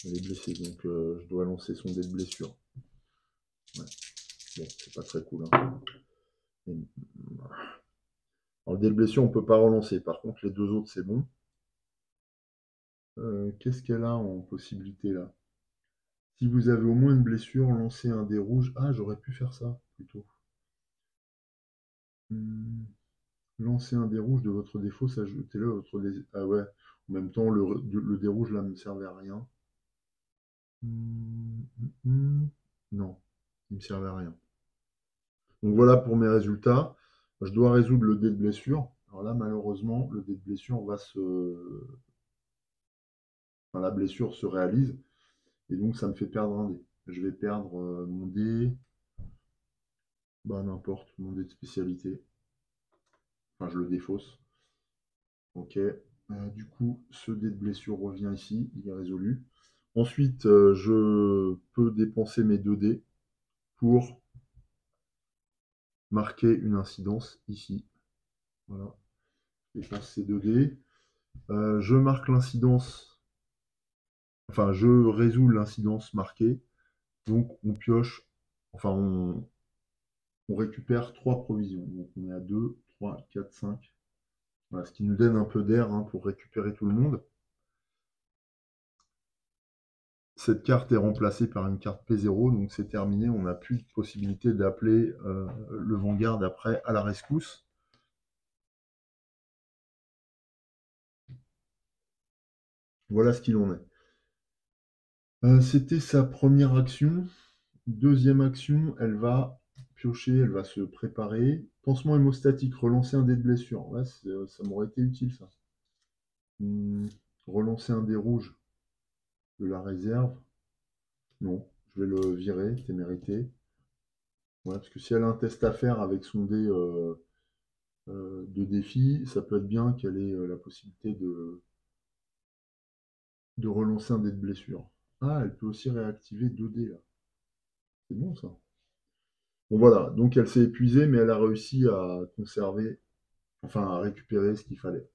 [SPEAKER 1] Elle est blessée, donc je dois lancer son dé de blessure. Ouais. Bon, c'est pas très cool, hein. Et, alors, le dé de blessure, on peut pas relancer. Par contre, les deux autres, c'est bon. Qu'est-ce qu'elle a en possibilité, là? Si vous avez au moins une blessure, lancez un dé rouge. Ah, j'aurais pu faire ça, plutôt. Hmm. Lancez un dé rouge de votre défaut, ajoutez-le à votre dé... Ah ouais, en même temps, le dé rouge, là, ne me servait à rien. Non, il me servait à rien. Donc voilà pour mes résultats. Je dois résoudre le dé de blessure. Alors là, malheureusement, le dé de blessure va se... Enfin, la blessure se réalise. Et donc, ça me fait perdre un dé. Je vais perdre mon dé... Bah, n'importe, mon dé de spécialité. Enfin, je le défausse. Ok. Du coup, ce dé de blessure revient ici. Il est résolu. Ensuite, je peux dépenser mes 2 dés pour marquer une incidence ici. Voilà. Je dépense ces 2 dés. Je marque l'incidence, enfin, je résous l'incidence marquée. Donc, on pioche, enfin, on récupère 3 provisions. Donc, on est à 2, 3, 4, 5. Voilà, ce qui nous donne un peu d'air hein, pour récupérer tout le monde. Cette carte est remplacée par une carte P0, donc c'est terminé. On n'a plus de possibilité d'appeler le Vanguard après à la rescousse. Voilà ce qu'il en est. C'était sa première action. Deuxième action, elle va piocher, elle va se préparer. Pansement hémostatique, relancer un dé de blessure. Ouais, ça m'aurait été utile ça. Relancer un dé rouge de la réserve. Non, je vais le virer, c'est mérité. Ouais, parce que si elle a un test à faire avec son dé de défi, ça peut être bien qu'elle ait la possibilité de relancer un dé de blessure. Ah, elle peut aussi réactiver 2 dés là. C'est bon ça. Bon voilà, donc elle s'est épuisée, mais elle a réussi à conserver, enfin à récupérer ce qu'il fallait.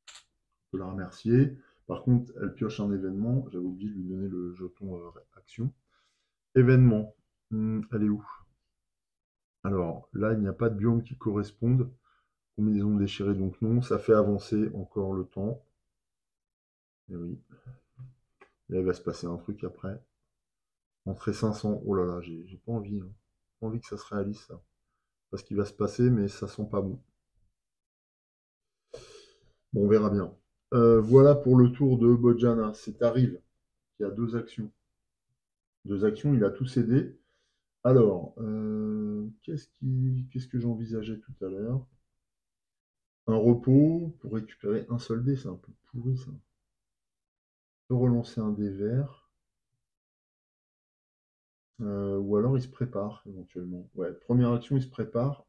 [SPEAKER 1] On peut la remercier. Par contre, elle pioche un événement. J'avais oublié de lui donner le jeton action. Événement. Elle est où? Alors là, il n'y a pas de biome qui corresponde. Combinaison déchirée, donc non. Ça fait avancer encore le temps. Et oui. Et là, il va se passer un truc après. Entrée 500. Oh là là, j'ai pas envie. Hein. Pas envie que ça se réalise, ça. Parce qu'il va se passer, mais ça sent pas bon. Bon, on verra bien. Voilà pour le tour de Bojana. C'est Arrive qui a 2 actions. 2 actions, il a tout cédé. Alors, qu'est-ce que j'envisageais tout à l'heure? Un repos pour récupérer un seul dé, c'est un peu pourri ça. Je peux relancer un dé vert. Ou alors il se prépare éventuellement. Ouais, première action, il se prépare.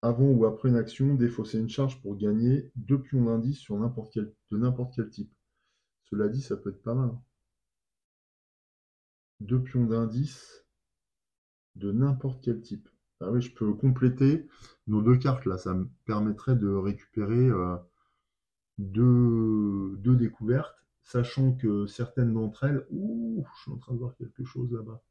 [SPEAKER 1] Avant ou après une action, défausser une charge pour gagner 2 pions d'indice sur de n'importe quel type. Cela dit, ça peut être pas mal. 2 pions d'indice de n'importe quel type. Ah oui, je peux compléter nos 2 cartes là. Ça me permettrait de récupérer 2 découvertes, sachant que certaines d'entre elles... Ouh, je suis en train de voir quelque chose là-bas.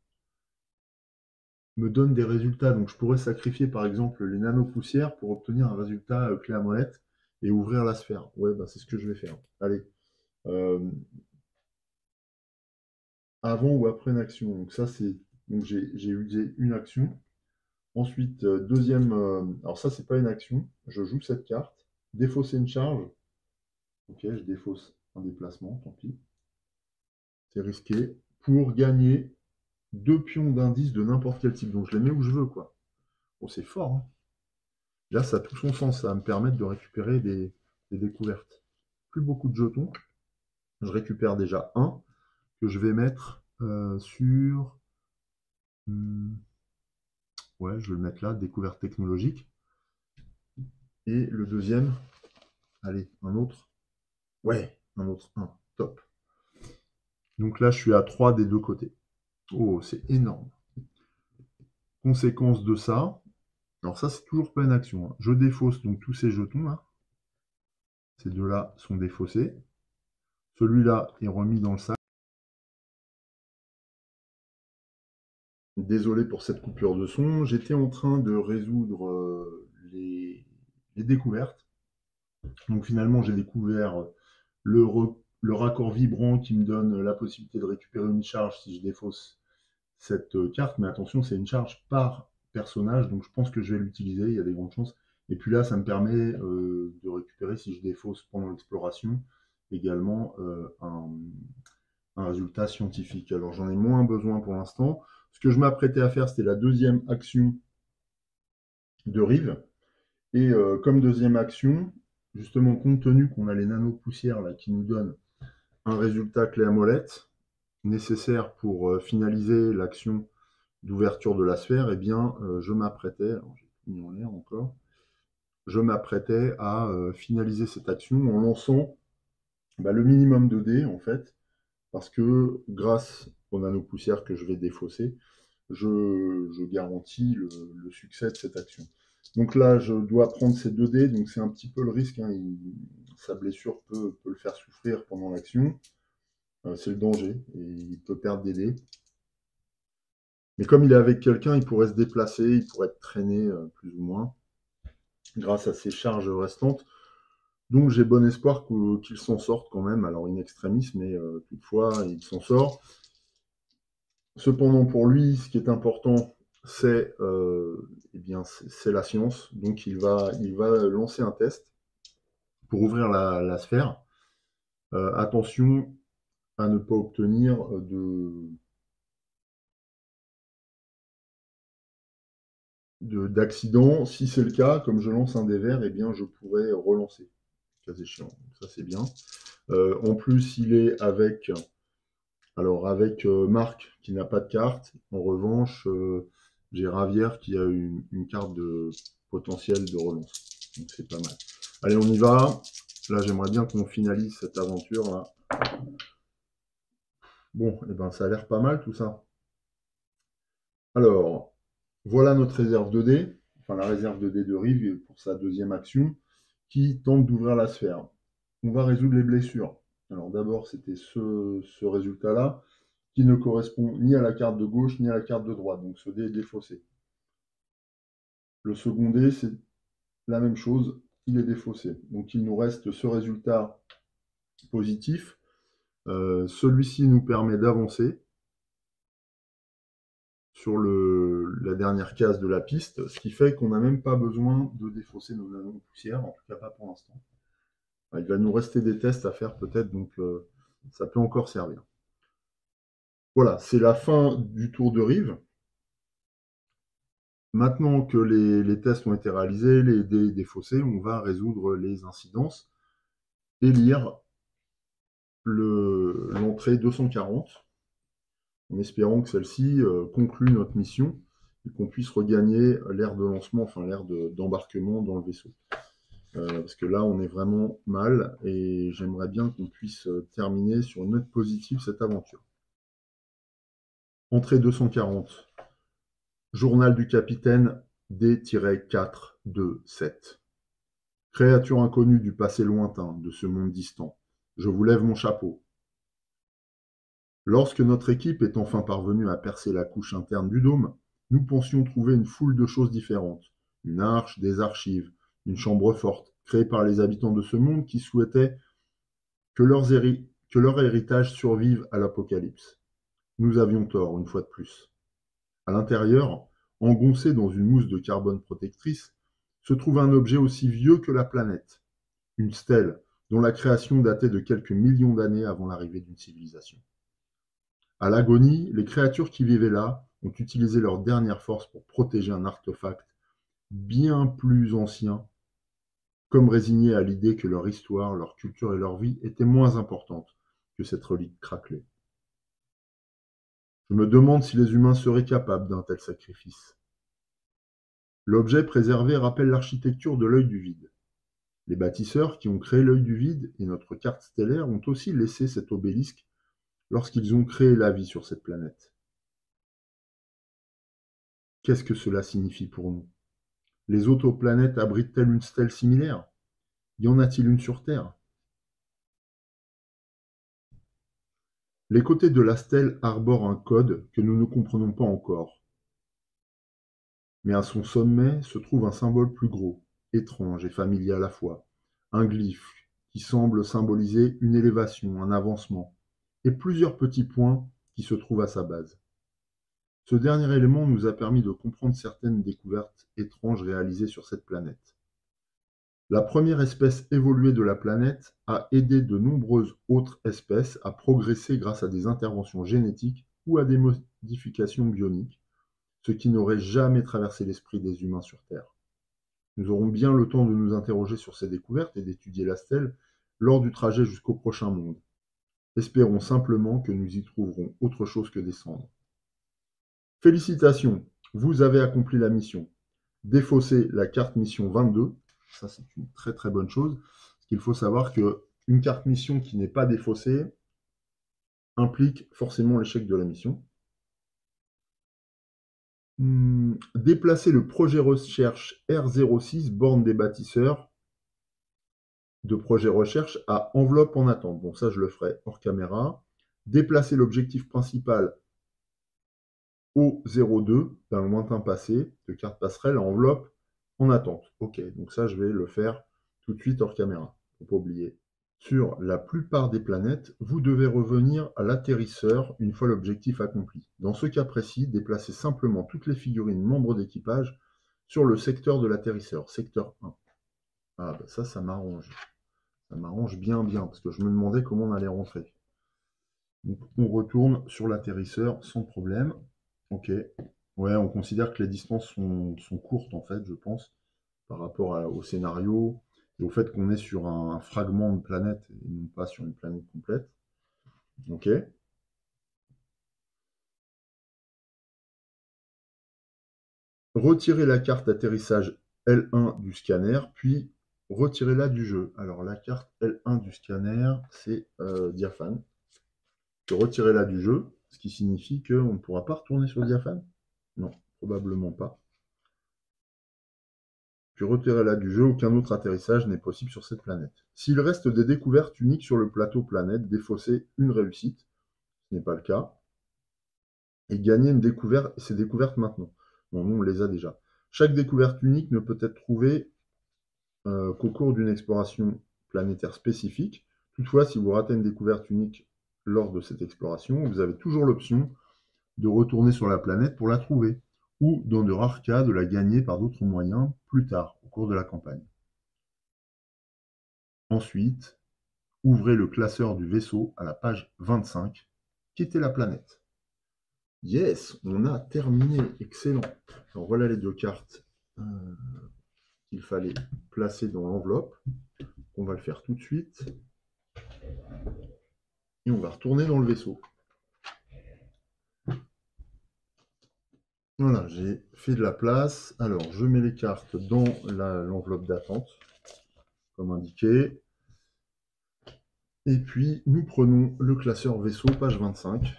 [SPEAKER 1] me donne des résultats. Donc je pourrais sacrifier par exemple les nanopoussières pour obtenir un résultat clé à molette et ouvrir la sphère. Ouais, bah, c'est ce que je vais faire. Allez. Euh, Avant ou après une action. Donc ça c'est. Donc j'ai usé une action. Ensuite, deuxième. Alors ça, c'est pas une action. Je joue cette carte. Défausser une charge. Ok, je défausse un déplacement, tant pis. C'est risqué. Pour gagner 2 pions d'indice de n'importe quel type. Donc je les mets où je veux, quoi. Bon, c'est fort, hein. Là, ça a tout son sens. Ça va me permettre de récupérer des découvertes. Plus beaucoup de jetons. Je récupère déjà un que je vais mettre sur. Ouais, je vais le mettre là, découverte technologique. Et le deuxième, allez, un autre. Ouais, un autre, un. Top. Donc là, je suis à 3 des deux côtés. Oh, c'est énorme. Conséquence de ça, alors ça, c'est toujours pas une action, hein. Je défausse donc tous ces jetons là. Ces deux-là sont défaussés. Celui-là est remis dans le sac. Désolé pour cette coupure de son. J'étais en train de résoudre les découvertes. Donc finalement, j'ai découvert le raccord vibrant qui me donne la possibilité de récupérer une charge si je défausse cette carte. Mais attention, c'est une charge par personnage, donc je pense que je vais l'utiliser, il y a des grandes chances. Et puis là, ça me permet de récupérer, si je défausse pendant l'exploration, également un résultat scientifique. Alors j'en ai moins besoin pour l'instant. Ce que je m'apprêtais à faire, c'était la deuxième action de Rive. Et comme deuxième action, justement, compte tenu qu'on a les nano-poussières là, qui nous donnent un résultat clé à molette nécessaire pour finaliser l'action d'ouverture de la sphère, eh bien, je m'apprêtais, alors j'ai tout mis en l'air encore, je m'apprêtais à finaliser cette action en lançant le minimum de dés, en fait, parce que grâce aux nano-poussières que je vais défausser, je garantis le succès de cette action. Donc là, je dois prendre ces 2 dés, donc c'est un petit peu le risque, hein, sa blessure peut le faire souffrir pendant l'action. C'est le danger, et il peut perdre des dés. Mais comme il est avec quelqu'un, il pourrait se déplacer, il pourrait être traîné plus ou moins, grâce à ses charges restantes. Donc j'ai bon espoir qu'il s'en sorte quand même, alors in extremis, mais toutefois, il s'en sort. Cependant, pour lui, ce qui est important, c'est la science. Donc il va lancer un test pour ouvrir la sphère. Attention à ne pas obtenir d'accident. Si c'est le cas, comme je lance un dé vert, eh bien je pourrais relancer, cas échéant. Ça c'est bien. En plus, il est avec Marc qui n'a pas de carte. En revanche, j'ai Ravière qui a une carte de potentiel de relance. Donc c'est pas mal. Allez, on y va. Là, j'aimerais bien qu'on finalise cette aventure là. Bon, et ben ça a l'air pas mal tout ça. Alors, voilà notre réserve de dés, enfin la réserve de dés de Rive pour sa deuxième action, qui tente d'ouvrir la sphère. On va résoudre les blessures. Alors d'abord, c'était ce résultat-là, qui ne correspond ni à la carte de gauche ni à la carte de droite. Donc ce dé est défaussé. Le second dé, c'est la même chose, il est défaussé. Donc il nous reste ce résultat positif. Celui-ci nous permet d'avancer sur la dernière case de la piste, ce qui fait qu'on n'a même pas besoin de défausser nos nano-poussières, en tout cas pas pour l'instant. Il va nous rester des tests à faire peut-être, donc ça peut encore servir. Voilà, c'est la fin du tour de Rive. Maintenant que les tests ont été réalisés, les dés défaussés, on va résoudre les incidences et lire l'entrée 240, en espérant que celle-ci conclue notre mission et qu'on puisse regagner l'aire de lancement, enfin l'aire d'embarquement dans le vaisseau. Parce que là, on est vraiment mal et j'aimerais bien qu'on puisse terminer sur une note positive cette aventure. Entrée 240. Journal du capitaine D-427. Créature inconnue du passé lointain, de ce monde distant, je vous lève mon chapeau. Lorsque notre équipe est enfin parvenue à percer la couche interne du dôme, nous pensions trouver une foule de choses différentes. Une arche, des archives, une chambre forte, créée par les habitants de ce monde qui souhaitaient que leur héritage survive à l'apocalypse. Nous avions tort, une fois de plus. À l'intérieur, engoncé dans une mousse de carbone protectrice, se trouve un objet aussi vieux que la planète, une stèle dont la création datait de quelques millions d'années avant l'arrivée d'une civilisation. À l'agonie, les créatures qui vivaient là ont utilisé leur dernière force pour protéger un artefact bien plus ancien, comme résignés à l'idée que leur histoire, leur culture et leur vie étaient moins importantes que cette relique craquelée. Je me demande si les humains seraient capables d'un tel sacrifice. L'objet préservé rappelle l'architecture de l'œil du vide. Les bâtisseurs qui ont créé l'œil du vide et notre carte stellaire ont aussi laissé cet obélisque lorsqu'ils ont créé la vie sur cette planète. Qu'est-ce que cela signifie pour nous? Les autres planètes abritent-elles une stèle similaire? Y en a-t-il une sur Terre? Les côtés de la stèle arborent un code que nous ne comprenons pas encore. Mais à son sommet se trouve un symbole plus gros, étrange et familier à la fois, un glyphe qui semble symboliser une élévation, un avancement, et plusieurs petits points qui se trouvent à sa base. Ce dernier élément nous a permis de comprendre certaines découvertes étranges réalisées sur cette planète. La première espèce évoluée de la planète a aidé de nombreuses autres espèces à progresser grâce à des interventions génétiques ou à des modifications bioniques, ce qui n'aurait jamais traversé l'esprit des humains sur Terre. Nous aurons bien le temps de nous interroger sur ces découvertes et d'étudier la stèle lors du trajet jusqu'au prochain monde. Espérons simplement que nous y trouverons autre chose que des cendres. Félicitations, vous avez accompli la mission. Défausser la carte mission 22, ça c'est une très très bonne chose, parce qu'il faut savoir qu'une carte mission qui n'est pas défaussée implique forcément l'échec de la mission. Déplacer le projet recherche R06, borne des bâtisseurs, de projet recherche à enveloppe en attente. Bon, ça je le ferai hors caméra. Déplacer l'objectif principal O02 d'un lointain passé, de carte passerelle à enveloppe en attente. Ok, donc ça je vais le faire tout de suite hors caméra, faut pas oublier. Sur la plupart des planètes, vous devez revenir à l'atterrisseur une fois l'objectif accompli. Dans ce cas précis, déplacez simplement toutes les figurines membres d'équipage sur le secteur de l'atterrisseur, secteur 1. Ah bah ça m'arrange. Ça m'arrange bien, parce que je me demandais comment on allait rentrer. Donc on retourne sur l'atterrisseur sans problème. Ok. Ouais, on considère que les distances sont courtes en fait, je pense, par rapport au scénario et au fait qu'on est sur un fragment de planète et non pas sur une planète complète. Ok. Retirez la carte d'atterrissage L1 du scanner, puis retirez-la du jeu. Alors la carte L1 du scanner, c'est diaphane. Retirez-la du jeu, ce qui signifie qu'on ne pourra pas retourner sur diaphane? Non, probablement pas. Puis retirez-la du jeu, aucun autre atterrissage n'est possible sur cette planète. S'il reste des découvertes uniques sur le plateau planète, défaussez une réussite, ce n'est pas le cas, et gagnez ces découvertes maintenant. Bon, nous on les a déjà. Chaque découverte unique ne peut être trouvée qu'au cours d'une exploration planétaire spécifique. Toutefois, si vous ratez une découverte unique lors de cette exploration, vous avez toujours l'option de retourner sur la planète pour la trouver, ou dans de rares cas de la gagner par d'autres moyens plus tard, au cours de la campagne. Ensuite, ouvrez le classeur du vaisseau à la page 25, quittez la planète. Yes, on a terminé, excellent. Alors voilà les deux cartes qu'il fallait placer dans l'enveloppe. On va le faire tout de suite. Et on va retourner dans le vaisseau. Voilà, j'ai fait de la place. Alors, je mets les cartes dans l'enveloppe d'attente, comme indiqué. Et puis, nous prenons le classeur vaisseau, page 25.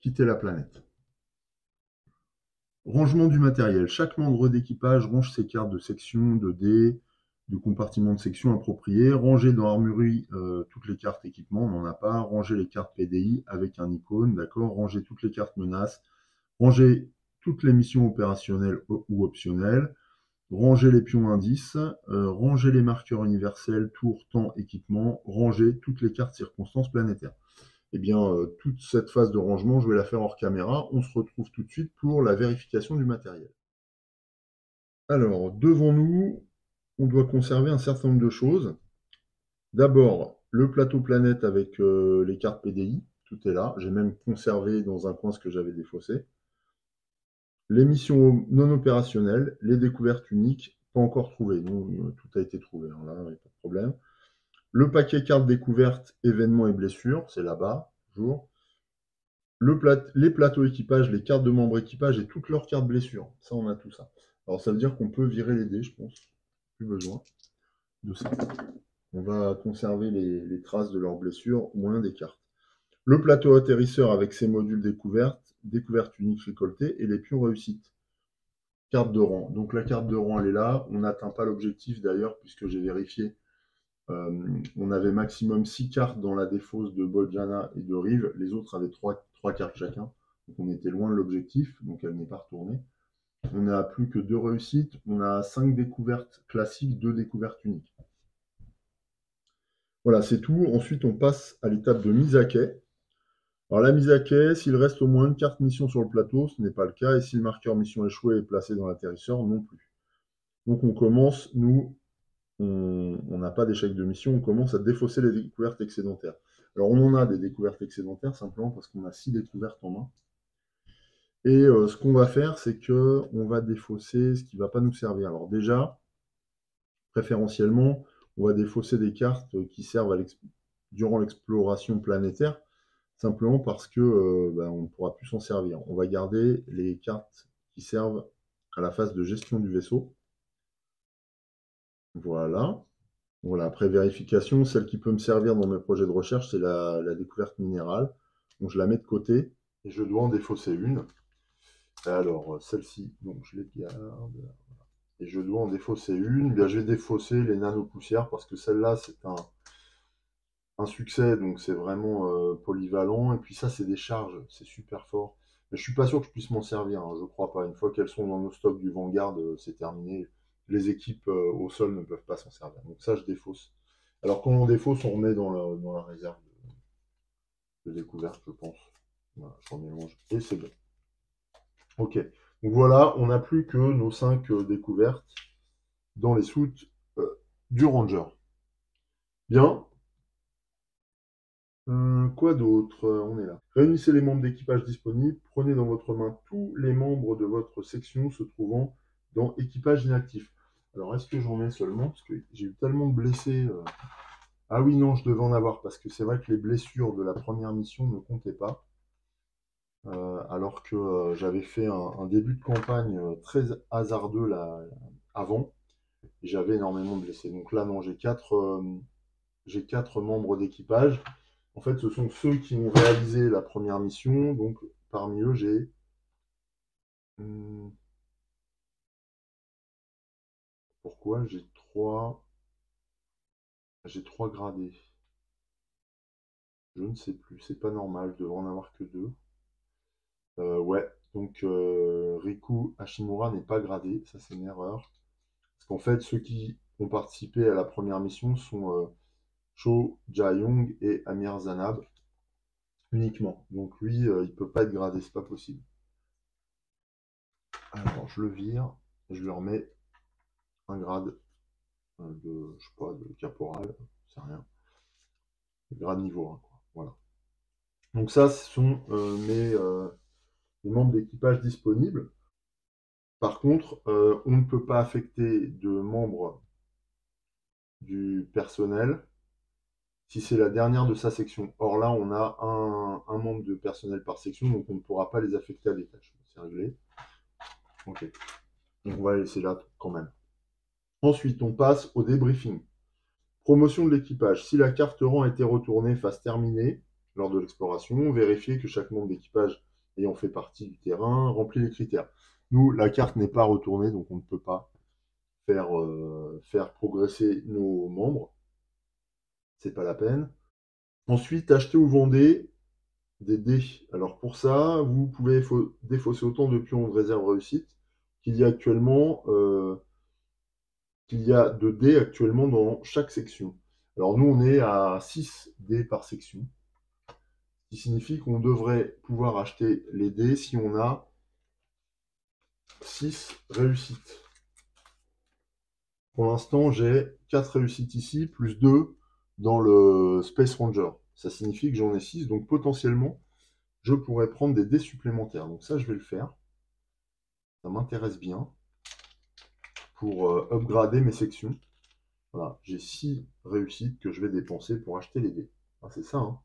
[SPEAKER 1] Quitter la planète. Rangement du matériel. Chaque membre d'équipage range ses cartes de section, de dés, de compartiments de section appropriés, ranger dans l'armurerie toutes les cartes équipements, on n'en a pas, ranger les cartes PDI avec un icône, d'accord, ranger toutes les cartes menaces, ranger toutes les missions opérationnelles ou optionnelles, ranger les pions indices, ranger les marqueurs universels, tour, temps, équipement, ranger toutes les cartes circonstances planétaires. Eh bien, toute cette phase de rangement, je vais la faire hors caméra. On se retrouve tout de suite pour la vérification du matériel. Alors, devant nous, on doit conserver un certain nombre de choses. D'abord, le plateau planète avec les cartes PDI, tout est là. J'ai même conservé dans un coin ce que j'avais défaussé. Les missions non opérationnelles, les découvertes uniques, pas encore trouvées. Nous, tout a été trouvé, hein, là, il n'y a pas de problème. Le paquet cartes découvertes, événements et blessures, c'est là-bas, toujours. Les plateaux équipage, les cartes de membres équipage et toutes leurs cartes blessures. Ça, on a tout ça. Alors, ça veut dire qu'on peut virer les dés, je pense. Plus besoin de ça. On va conserver les traces de leurs blessures au moyen des cartes. Le plateau atterrisseur avec ses modules découverte unique récoltée et les pions réussites. Carte de rang. Donc la carte de rang, elle est là. On n'atteint pas l'objectif d'ailleurs, puisque j'ai vérifié. On avait maximum 6 cartes dans la défausse de Bojana et de Rive. Les autres avaient 3 cartes chacun. Donc on était loin de l'objectif, donc elle n'est pas retournée. On n'a plus que 2 réussites. On a 5 découvertes classiques, 2 découvertes uniques. Voilà, c'est tout. Ensuite, on passe à l'étape de mise à quai. Alors la mise à quai, s'il reste au moins une carte mission sur le plateau, ce n'est pas le cas. Et si le marqueur mission échoué est placé dans l'atterrisseur, non plus. Donc on commence, nous, on n'a pas d'échec de mission, on commence à défausser les découvertes excédentaires. Alors on en a des découvertes excédentaires simplement parce qu'on a 6 découvertes en main. Et ce qu'on va faire, c'est qu'on va défausser ce qui ne va pas nous servir. Alors déjà, préférentiellement, on va défausser des cartes qui servent durant l'exploration planétaire, simplement parce que on ne pourra plus s'en servir. On va garder les cartes qui servent à la phase de gestion du vaisseau. Voilà. Voilà, après vérification, celle qui peut me servir dans mes projets de recherche, c'est la découverte minérale. Donc je la mets de côté et je dois en défausser une. Alors celle-ci, donc je les garde. Et je dois en défausser une. Bien, je vais défausser les nano-poussières parce que celle-là, c'est un succès, donc c'est vraiment polyvalent. Et puis ça, c'est des charges, c'est super fort. Mais je suis pas sûr que je puisse m'en servir, hein, je crois pas. Une fois qu'elles sont dans nos stocks du Vanguard, c'est terminé. Les équipes au sol ne peuvent pas s'en servir. Donc ça, je défausse. Alors quand on défausse, on remet dans la réserve de découverte, je pense. Voilà, je remélange. Et c'est bon. Ok. Donc voilà, on n'a plus que nos 5 découvertes dans les soutes du Ranger. Bien. Quoi d'autre? On est là. Réunissez les membres d'équipage disponibles. Prenez dans votre main tous les membres de votre section se trouvant dans équipage inactif. Alors, est-ce que j'en ai seulement? Parce que j'ai eu tellement de blessés. Ah oui, non, je devais en avoir. Parce que c'est vrai que les blessures de la première mission ne comptaient pas. Alors que j'avais fait un début de campagne très hasardeux là, avant. Et j'avais énormément de blessés. Donc là, non, j'ai 4 membres d'équipage. En fait, ce sont ceux qui ont réalisé la première mission. Donc, parmi eux, j'ai... Pourquoi j'ai 3... J'ai 3 gradés. Je ne sais plus. C'est pas normal. Je devrais en avoir que 2. Ouais. Donc, Riku Hashimura n'est pas gradé. Ça, c'est une erreur. Parce qu'en fait, ceux qui ont participé à la première mission sont Cho Jae-yong et Amir Zanab uniquement. Donc, lui, il ne peut pas être gradé. C'est pas possible. Alors, je le vire. Et je lui remets un grade de, je sais pas, de caporal, c'est rien. Grade niveau 1, quoi. Voilà. Donc ça, ce sont mes membres d'équipage disponibles. Par contre, on ne peut pas affecter de membres du personnel si c'est la dernière de sa section. Or là, on a un membre de personnel par section, donc on ne pourra pas les affecter à des tâches. C'est réglé. Ok. Donc on va laisser là quand même. Ensuite, on passe au débriefing. Promotion de l'équipage. Si la carte rang a été retournée, phase terminée, lors de l'exploration, vérifier que chaque membre d'équipage ayant fait partie du terrain remplit les critères. Nous, la carte n'est pas retournée, donc on ne peut pas faire progresser nos membres. C'est pas la peine. Ensuite, achetez ou vendez des dés. Alors pour ça, vous pouvez défausser autant de pions de réserve réussite qu'il y a de dés actuellement dans chaque section. Alors nous, on est à 6 dés par section, ce qui signifie qu'on devrait pouvoir acheter les dés si on a 6 réussites. Pour l'instant, j'ai 4 réussites ici, plus 2 dans le Space Ranger. Ça signifie que j'en ai 6, donc potentiellement, je pourrais prendre des dés supplémentaires. Donc ça, je vais le faire. Ça m'intéresse bien pour upgrader mes sections. Voilà, j'ai 6 réussites que je vais dépenser pour acheter les dés. Ah, c'est ça, hein.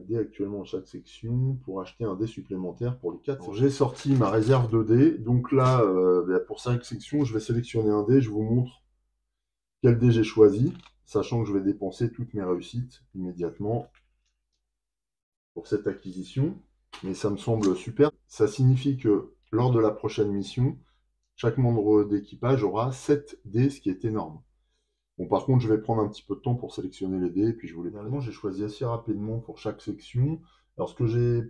[SPEAKER 1] Dés actuellement dans chaque section pour acheter un dé supplémentaire pour les 4. J'ai sorti ma réserve de dés. Donc là, pour 5 sections, je vais sélectionner un dé. Je vous montre quel dé j'ai choisi, sachant que je vais dépenser toutes mes réussites immédiatement pour cette acquisition. Mais ça me semble super. Ça signifie que lors de la prochaine mission, chaque membre d'équipage aura 7 dés, ce qui est énorme. Bon, par contre, je vais prendre un petit peu de temps pour sélectionner les dés, puis je vous les donne. J'ai choisi assez rapidement pour chaque section. Alors, ce que j'ai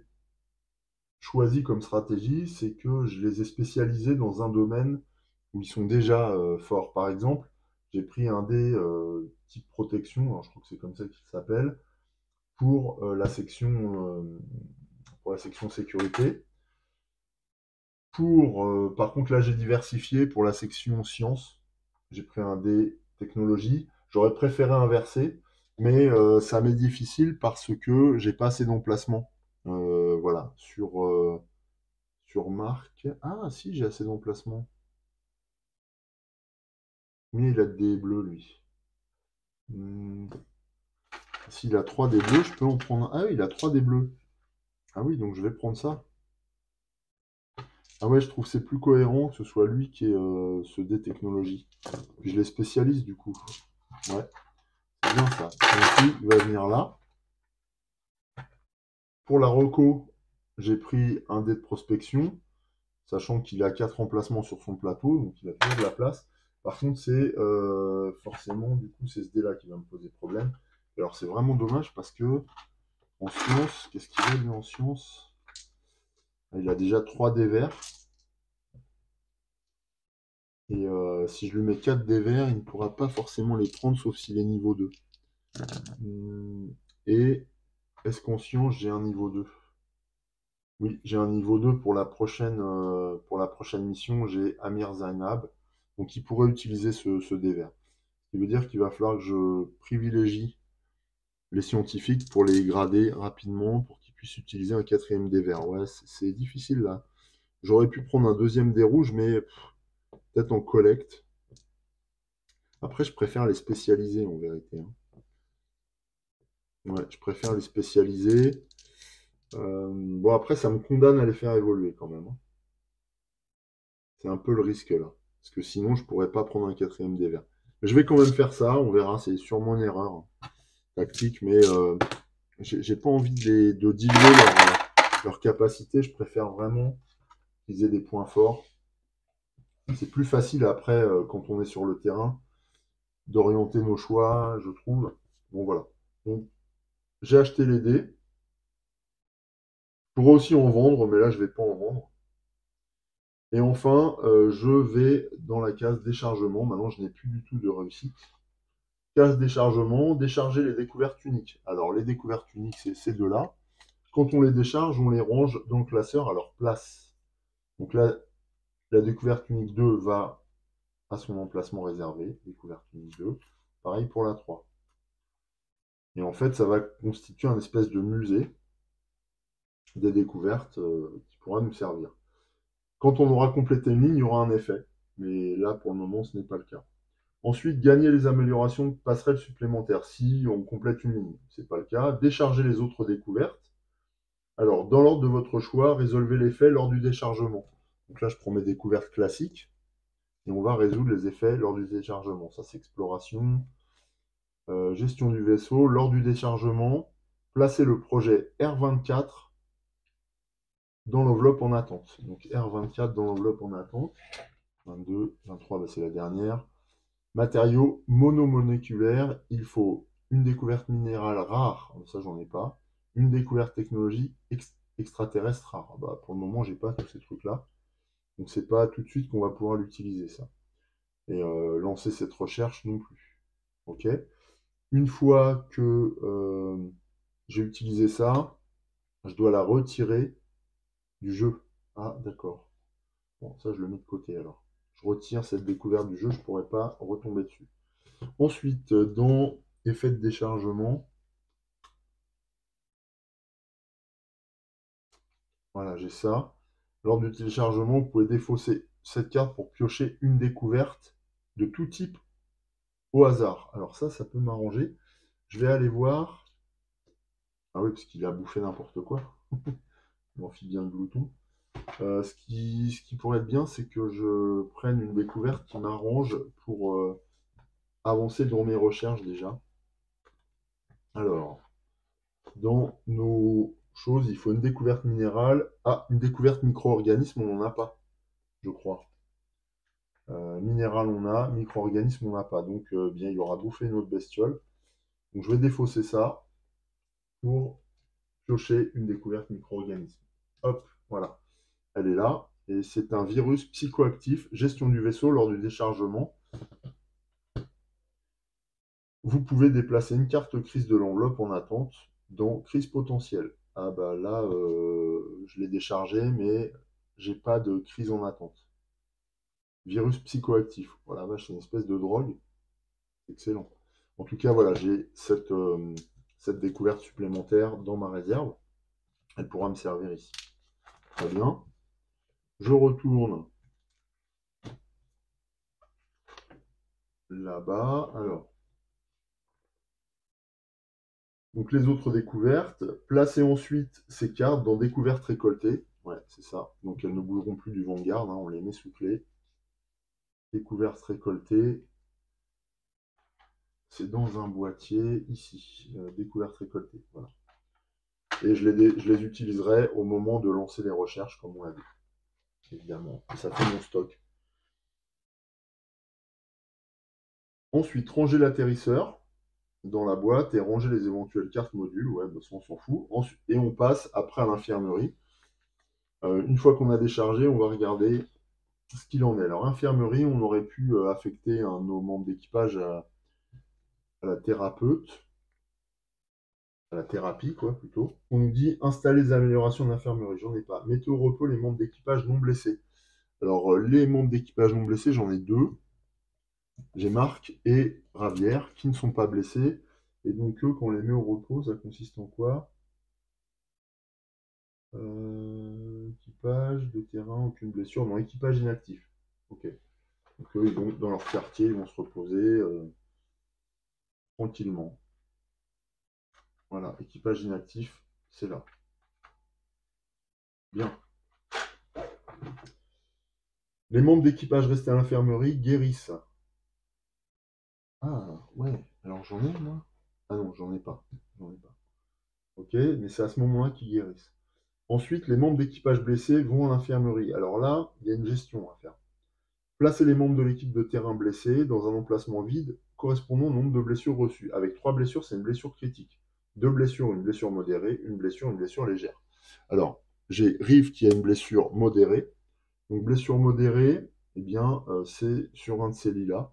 [SPEAKER 1] choisi comme stratégie, c'est que je les ai spécialisés dans un domaine où ils sont déjà forts. Par exemple, j'ai pris un dé type protection, alors je crois que c'est comme ça qu'il s'appelle, pour la section sécurité. Par contre, là, j'ai diversifié pour la section sciences. J'ai pris un dé technologie. J'aurais préféré inverser, mais ça m'est difficile parce que j'ai pas assez d'emplacement. Voilà, sur Marc. Ah, si, j'ai assez d'emplacement. Mais il a des bleus, lui. S'il a 3 dés bleus, je peux en prendre un. Ah oui, il a 3 dés bleus. Ah oui, donc je vais prendre ça. Ah ouais, je trouve que c'est plus cohérent que ce soit lui qui ait ce dé technologie. Puis je les spécialise du coup. Ouais, c'est bien ça. Donc lui, il va venir là. Pour la reco, j'ai pris un dé de prospection, sachant qu'il a 4 emplacements sur son plateau, donc il a toujours de la place. Par contre, c'est forcément, du coup, c'est ce dé-là qui va me poser problème. Alors c'est vraiment dommage parce que en sciences, qu'est-ce qu'il a lui en sciences? Il a déjà 3 dés verts. Et si je lui mets 4 dés verts, il ne pourra pas forcément les prendre, sauf s'il est niveau 2. Et est-ce qu'en sciences, j'ai un niveau 2? Oui, j'ai un niveau 2 pour la prochaine mission. J'ai Amir Zainab. Donc il pourrait utiliser ce dé vert. Ce qui veut dire qu'il va falloir que je privilégie les scientifiques pour les grader rapidement pour qu'ils puissent utiliser un 4e dé vert. Ouais, c'est difficile là. J'aurais pu prendre un 2e dé rouge, mais peut-être en collecte. Après, je préfère les spécialiser en vérité, hein. Ouais, je préfère les spécialiser. Bon, après, ça me condamne à les faire évoluer quand même, hein. C'est un peu le risque là. Parce que sinon, je pourrais pas prendre un 4e dé vert. Mais je vais quand même faire ça, on verra. C'est sûrement une erreur tactique, mais j'ai pas envie de diluer leur capacité. Je préfère vraiment qu'ils aient des points forts. C'est plus facile après, quand on est sur le terrain, d'orienter nos choix, je trouve. Bon, voilà. Donc, j'ai acheté les dés. Je pourrais aussi en vendre, mais là, je vais pas en vendre. Et enfin, je vais dans la case déchargement. Maintenant, je n'ai plus du tout de réussite. Case déchargement, décharger les découvertes uniques. Alors, les découvertes uniques, c'est ces deux-là. Quand on les décharge, on les range dans le classeur à leur place. Donc là, la découverte unique 2 va à son emplacement réservé. Découverte unique 2. Pareil pour la 3. Et en fait, ça va constituer un espèce de musée des découvertes qui pourra nous servir. Quand on aura complété une ligne, il y aura un effet. Mais là, pour le moment, ce n'est pas le cas. Ensuite, gagner les améliorations de passerelles supplémentaires si on complète une ligne. Ce n'est pas le cas. Décharger les autres découvertes. Alors, dans l'ordre de votre choix, résolvez l'effet lors du déchargement. Donc là, je prends mes découvertes classiques. Et on va résoudre les effets lors du déchargement. Ça, c'est exploration. Gestion du vaisseau. Lors du déchargement, placez le projet R24 dans l'enveloppe en attente. Donc R24 dans l'enveloppe en attente. 22, 23, bah, c'est la dernière. Matériaux monomoléculaires, il faut une découverte minérale rare, ça j'en ai pas, une découverte technologie extraterrestre rare. Bah, pour le moment, j'ai pas tous ces trucs-là. Donc c'est pas tout de suite qu'on va pouvoir l'utiliser ça. Et lancer cette recherche non plus. Ok. Une fois que j'ai utilisé ça, je dois la retirer du jeu. Ah, d'accord. Bon, ça, je le mets de côté alors. Je retire cette découverte du jeu, je ne pourrai pas retomber dessus. Ensuite, dans effet de déchargement, voilà, j'ai ça. Lors du téléchargement, vous pouvez défausser cette carte pour piocher une découverte de tout type au hasard. Alors ça peut m'arranger. Je vais aller voir. Ah oui, parce qu'il a bouffé n'importe quoi. Il m'enfile bien le glouton. Ce qui pourrait être bien, c'est que je prenne une découverte qui m'arrange pour avancer dans mes recherches déjà. Alors, dans nos choses, il faut une découverte minérale. Ah, une découverte micro-organisme, on n'en a pas, je crois. Minéral, on a. Micro-organisme, on n'a pas. Donc, bien, il aura bouffé notre bestiole. Donc, je vais défausser ça pour piocher une découverte micro-organisme. Hop, voilà. Elle est là. Et c'est un virus psychoactif, gestion du vaisseau lors du déchargement. Vous pouvez déplacer une carte crise de l'enveloppe en attente dans crise potentielle. Ah bah là, je l'ai déchargé, mais j'ai pas de crise en attente. Virus psychoactif. Voilà, vache, c'est une espèce de drogue. Excellent. En tout cas, voilà, j'ai cette découverte supplémentaire dans ma réserve. Elle pourra me servir ici. Très bien. Je retourne là-bas. Alors, donc les autres découvertes. Placez ensuite ces cartes dans découvertes récoltées. Ouais, c'est ça. Donc elles ne bougeront plus du Vanguard, hein, on les met sous clé. Découvertes récoltées. C'est dans un boîtier ici. Découvertes récoltées. Voilà. Et je les utiliserai au moment de lancer les recherches, comme on l'a dit. Évidemment. Et ça fait mon stock. Ensuite, ranger l'atterrisseur dans la boîte et ranger les éventuelles cartes modules. Ouais, bah ça, on s'en fout. Ensuite, et on passe après à l'infirmerie. Une fois qu'on a déchargé, on va regarder ce qu'il en est. Alors, infirmerie, on aurait pu affecter un de nos membres d'équipage à la thérapeute, à la thérapie, quoi, plutôt. On nous dit installer des améliorations d'infirmerie. J'en ai pas. Mettez au repos les membres d'équipage non blessés. Alors, les membres d'équipage non blessés, j'en ai deux. J'ai Marc et Ravière qui ne sont pas blessés. Et donc, eux, quand on les met au repos, ça consiste en quoi? Équipage de terrain, aucune blessure. Non, équipage inactif. Ok. Donc, eux, ils vont dans leur quartier, ils vont se reposer tranquillement. Voilà, équipage inactif, c'est là. Bien. Les membres d'équipage restés à l'infirmerie guérissent. Ah, ouais. Alors j'en ai, moi? Ah non, j'en ai pas. J'en ai pas. Ok, mais c'est à ce moment-là qu'ils guérissent. Ensuite, les membres d'équipage blessés vont à l'infirmerie. Alors là, il y a une gestion à faire. Placer les membres de l'équipe de terrain blessés dans un emplacement vide correspondant au nombre de blessures reçues. Avec 3 blessures, c'est une blessure critique. 2 blessures, une blessure modérée, une blessure légère. Alors, j'ai Rive qui a une blessure modérée. Donc, blessure modérée, eh bien, c'est sur un de ces lits-là.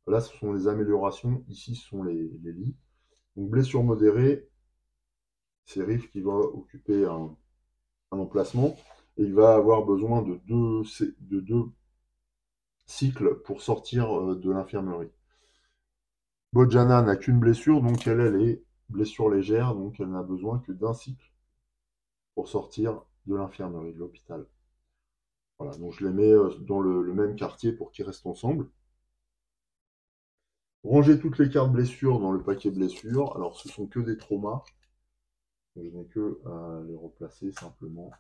[SPEAKER 1] Là, ce sont les améliorations. Ici, ce sont les lits. Donc, blessure modérée, c'est Rive qui va occuper un emplacement. Et il va avoir besoin de deux cycles pour sortir de l'infirmerie. Bojana n'a qu'une blessure, donc elle est blessure légère, donc elle n'a besoin que d'un cycle pour sortir de l'infirmerie, de l'hôpital. Voilà, donc je les mets dans le même quartier pour qu'ils restent ensemble. Ranger toutes les cartes blessures dans le paquet blessures. Alors ce sont que des traumas. Donc, je n'ai que à les replacer simplement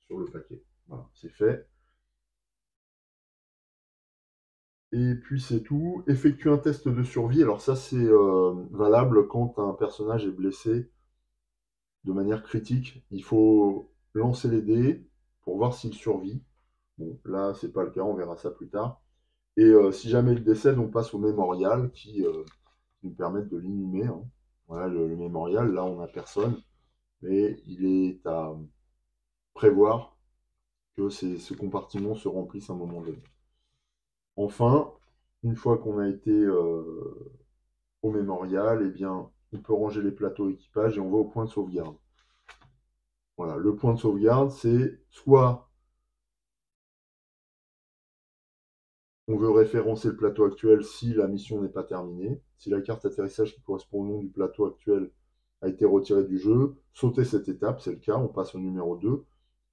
[SPEAKER 1] sur le paquet. Voilà, c'est fait. Et puis c'est tout. Effectuer un test de survie. Alors ça c'est valable quand un personnage est blessé de manière critique. Il faut lancer les dés pour voir s'il survit. Bon, là, c'est pas le cas, on verra ça plus tard. Et si jamais il décède, on passe au mémorial qui nous permet de l'inhumer, hein. Voilà, le mémorial, là, on n'a personne, mais il est à prévoir que ce compartiment se remplisse à un moment donné. Enfin, une fois qu'on a été au mémorial, eh bien, on peut ranger les plateaux équipage et on va au point de sauvegarde. Voilà, le point de sauvegarde, c'est soit on veut référencer le plateau actuel si la mission n'est pas terminée, si la carte atterrissage qui correspond au nom du plateau actuel a été retirée du jeu, sautez cette étape, c'est le cas, on passe au numéro 2.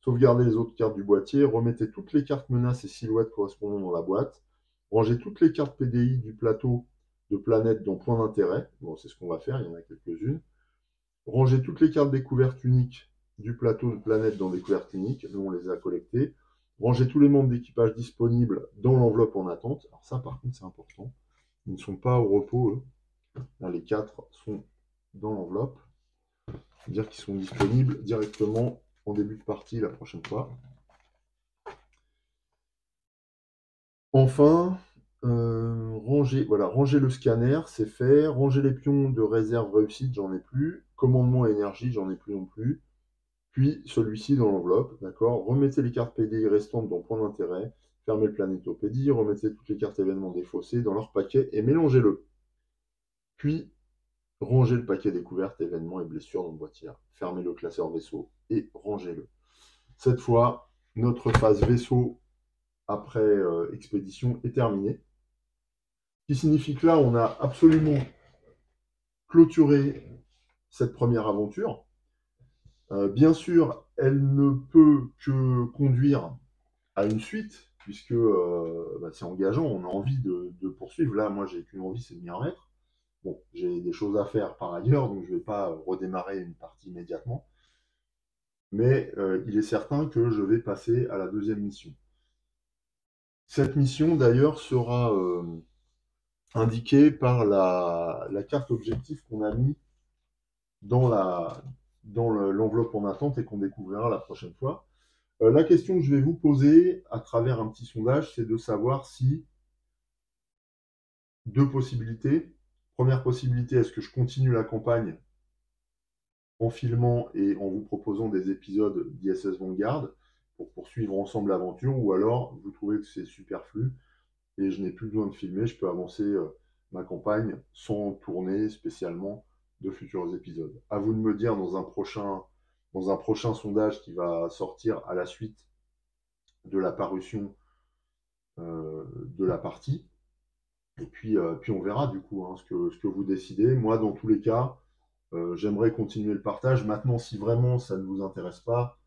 [SPEAKER 1] Sauvegardez les autres cartes du boîtier, remettez toutes les cartes menaces et silhouettes correspondant dans la boîte, rangez toutes les cartes PDI du plateau de planète dans point d'intérêt, bon c'est ce qu'on va faire, il y en a quelques-unes, rangez toutes les cartes découvertes uniques du plateau de planète dans découverte unique, nous on les a collectées, rangez tous les membres d'équipage disponibles dans l'enveloppe en attente, alors ça par contre c'est important, ils ne sont pas au repos eux, là les 4 sont dans l'enveloppe, c'est-à-dire qu'ils sont disponibles directement en début de partie la prochaine fois. Enfin, ranger le scanner, c'est fait. Ranger les pions de réserve réussite, j'en ai plus. Commandement énergie, j'en ai plus non plus. Puis celui-ci dans l'enveloppe, d'accord. Remettez les cartes PDI restantes dans point d'intérêt. Fermez le planétopédie. Remettez toutes les cartes événements défaussées dans leur paquet et mélangez-le. Puis rangez le paquet découverte, événements et blessures dans le boîtier. Fermez le classeur vaisseau et rangez-le. Cette fois, notre phase vaisseau après expédition est terminée. Ce qui signifie que là, on a absolument clôturé cette première aventure. Bien sûr, elle ne peut que conduire à une suite, puisque c'est engageant, on a envie de poursuivre. Là, moi, j'ai qu'une envie, c'est de m'y remettre. Bon, j'ai des choses à faire par ailleurs, donc je ne vais pas redémarrer une partie immédiatement. Mais il est certain que je vais passer à la deuxième mission. Cette mission, d'ailleurs, sera indiquée par la carte objectif qu'on a mis dans l'enveloppe en attente et qu'on découvrira la prochaine fois. La question que je vais vous poser à travers un petit sondage, c'est de savoir si deux possibilités. Première possibilité, est-ce que je continue la campagne en filmant et en vous proposant des épisodes d'ISS Vanguard pour poursuivre ensemble l'aventure, ou alors vous trouvez que c'est superflu et je n'ai plus besoin de filmer, je peux avancer ma campagne sans tourner spécialement de futurs épisodes. À vous de me dire dans un prochain sondage qui va sortir à la suite de la parution de la partie. Et puis on verra du coup hein, ce que vous décidez. Moi, dans tous les cas, j'aimerais continuer le partage. Maintenant, si vraiment ça ne vous intéresse pas,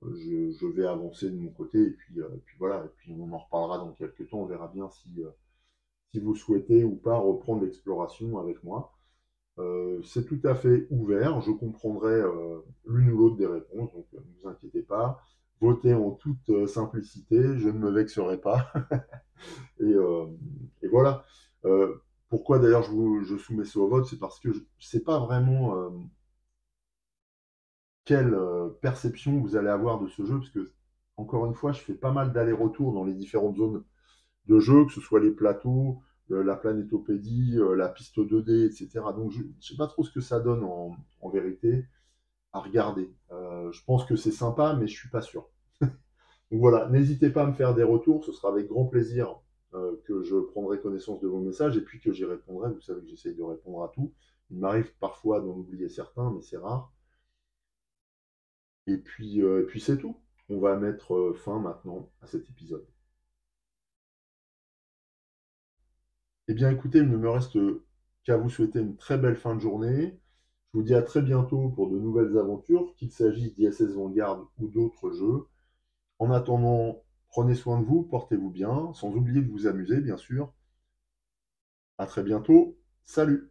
[SPEAKER 1] je vais avancer de mon côté. Et puis voilà, et puis on en reparlera dans quelques temps. On verra bien si vous souhaitez ou pas reprendre l'exploration avec moi. C'est tout à fait ouvert. Je comprendrai l'une ou l'autre des réponses, donc ne vous inquiétez pas. Votez en toute simplicité, je ne me vexerai pas. Et, et voilà. Pourquoi d'ailleurs je soumets ça au vote, c'est parce que je ne sais pas vraiment quelle perception vous allez avoir de ce jeu, parce que, encore une fois, je fais pas mal d'allers-retours dans les différentes zones de jeu, que ce soit les plateaux, la planétopédie, la piste 2D, etc. Donc je ne sais pas trop ce que ça donne en vérité à regarder. Je pense que c'est sympa, mais je ne suis pas sûr. Donc voilà, n'hésitez pas à me faire des retours, ce sera avec grand plaisir que je prendrai connaissance de vos messages et puis que j'y répondrai. Vous savez que j'essaye de répondre à tout. Il m'arrive parfois d'en oublier certains, mais c'est rare. Et puis c'est tout. On va mettre fin maintenant à cet épisode. Eh bien écoutez, il ne me reste qu'à vous souhaiter une très belle fin de journée. Je vous dis à très bientôt pour de nouvelles aventures, qu'il s'agisse d'ISS Vanguard ou d'autres jeux. En attendant, prenez soin de vous, portez-vous bien, sans oublier de vous amuser, bien sûr. À très bientôt. Salut!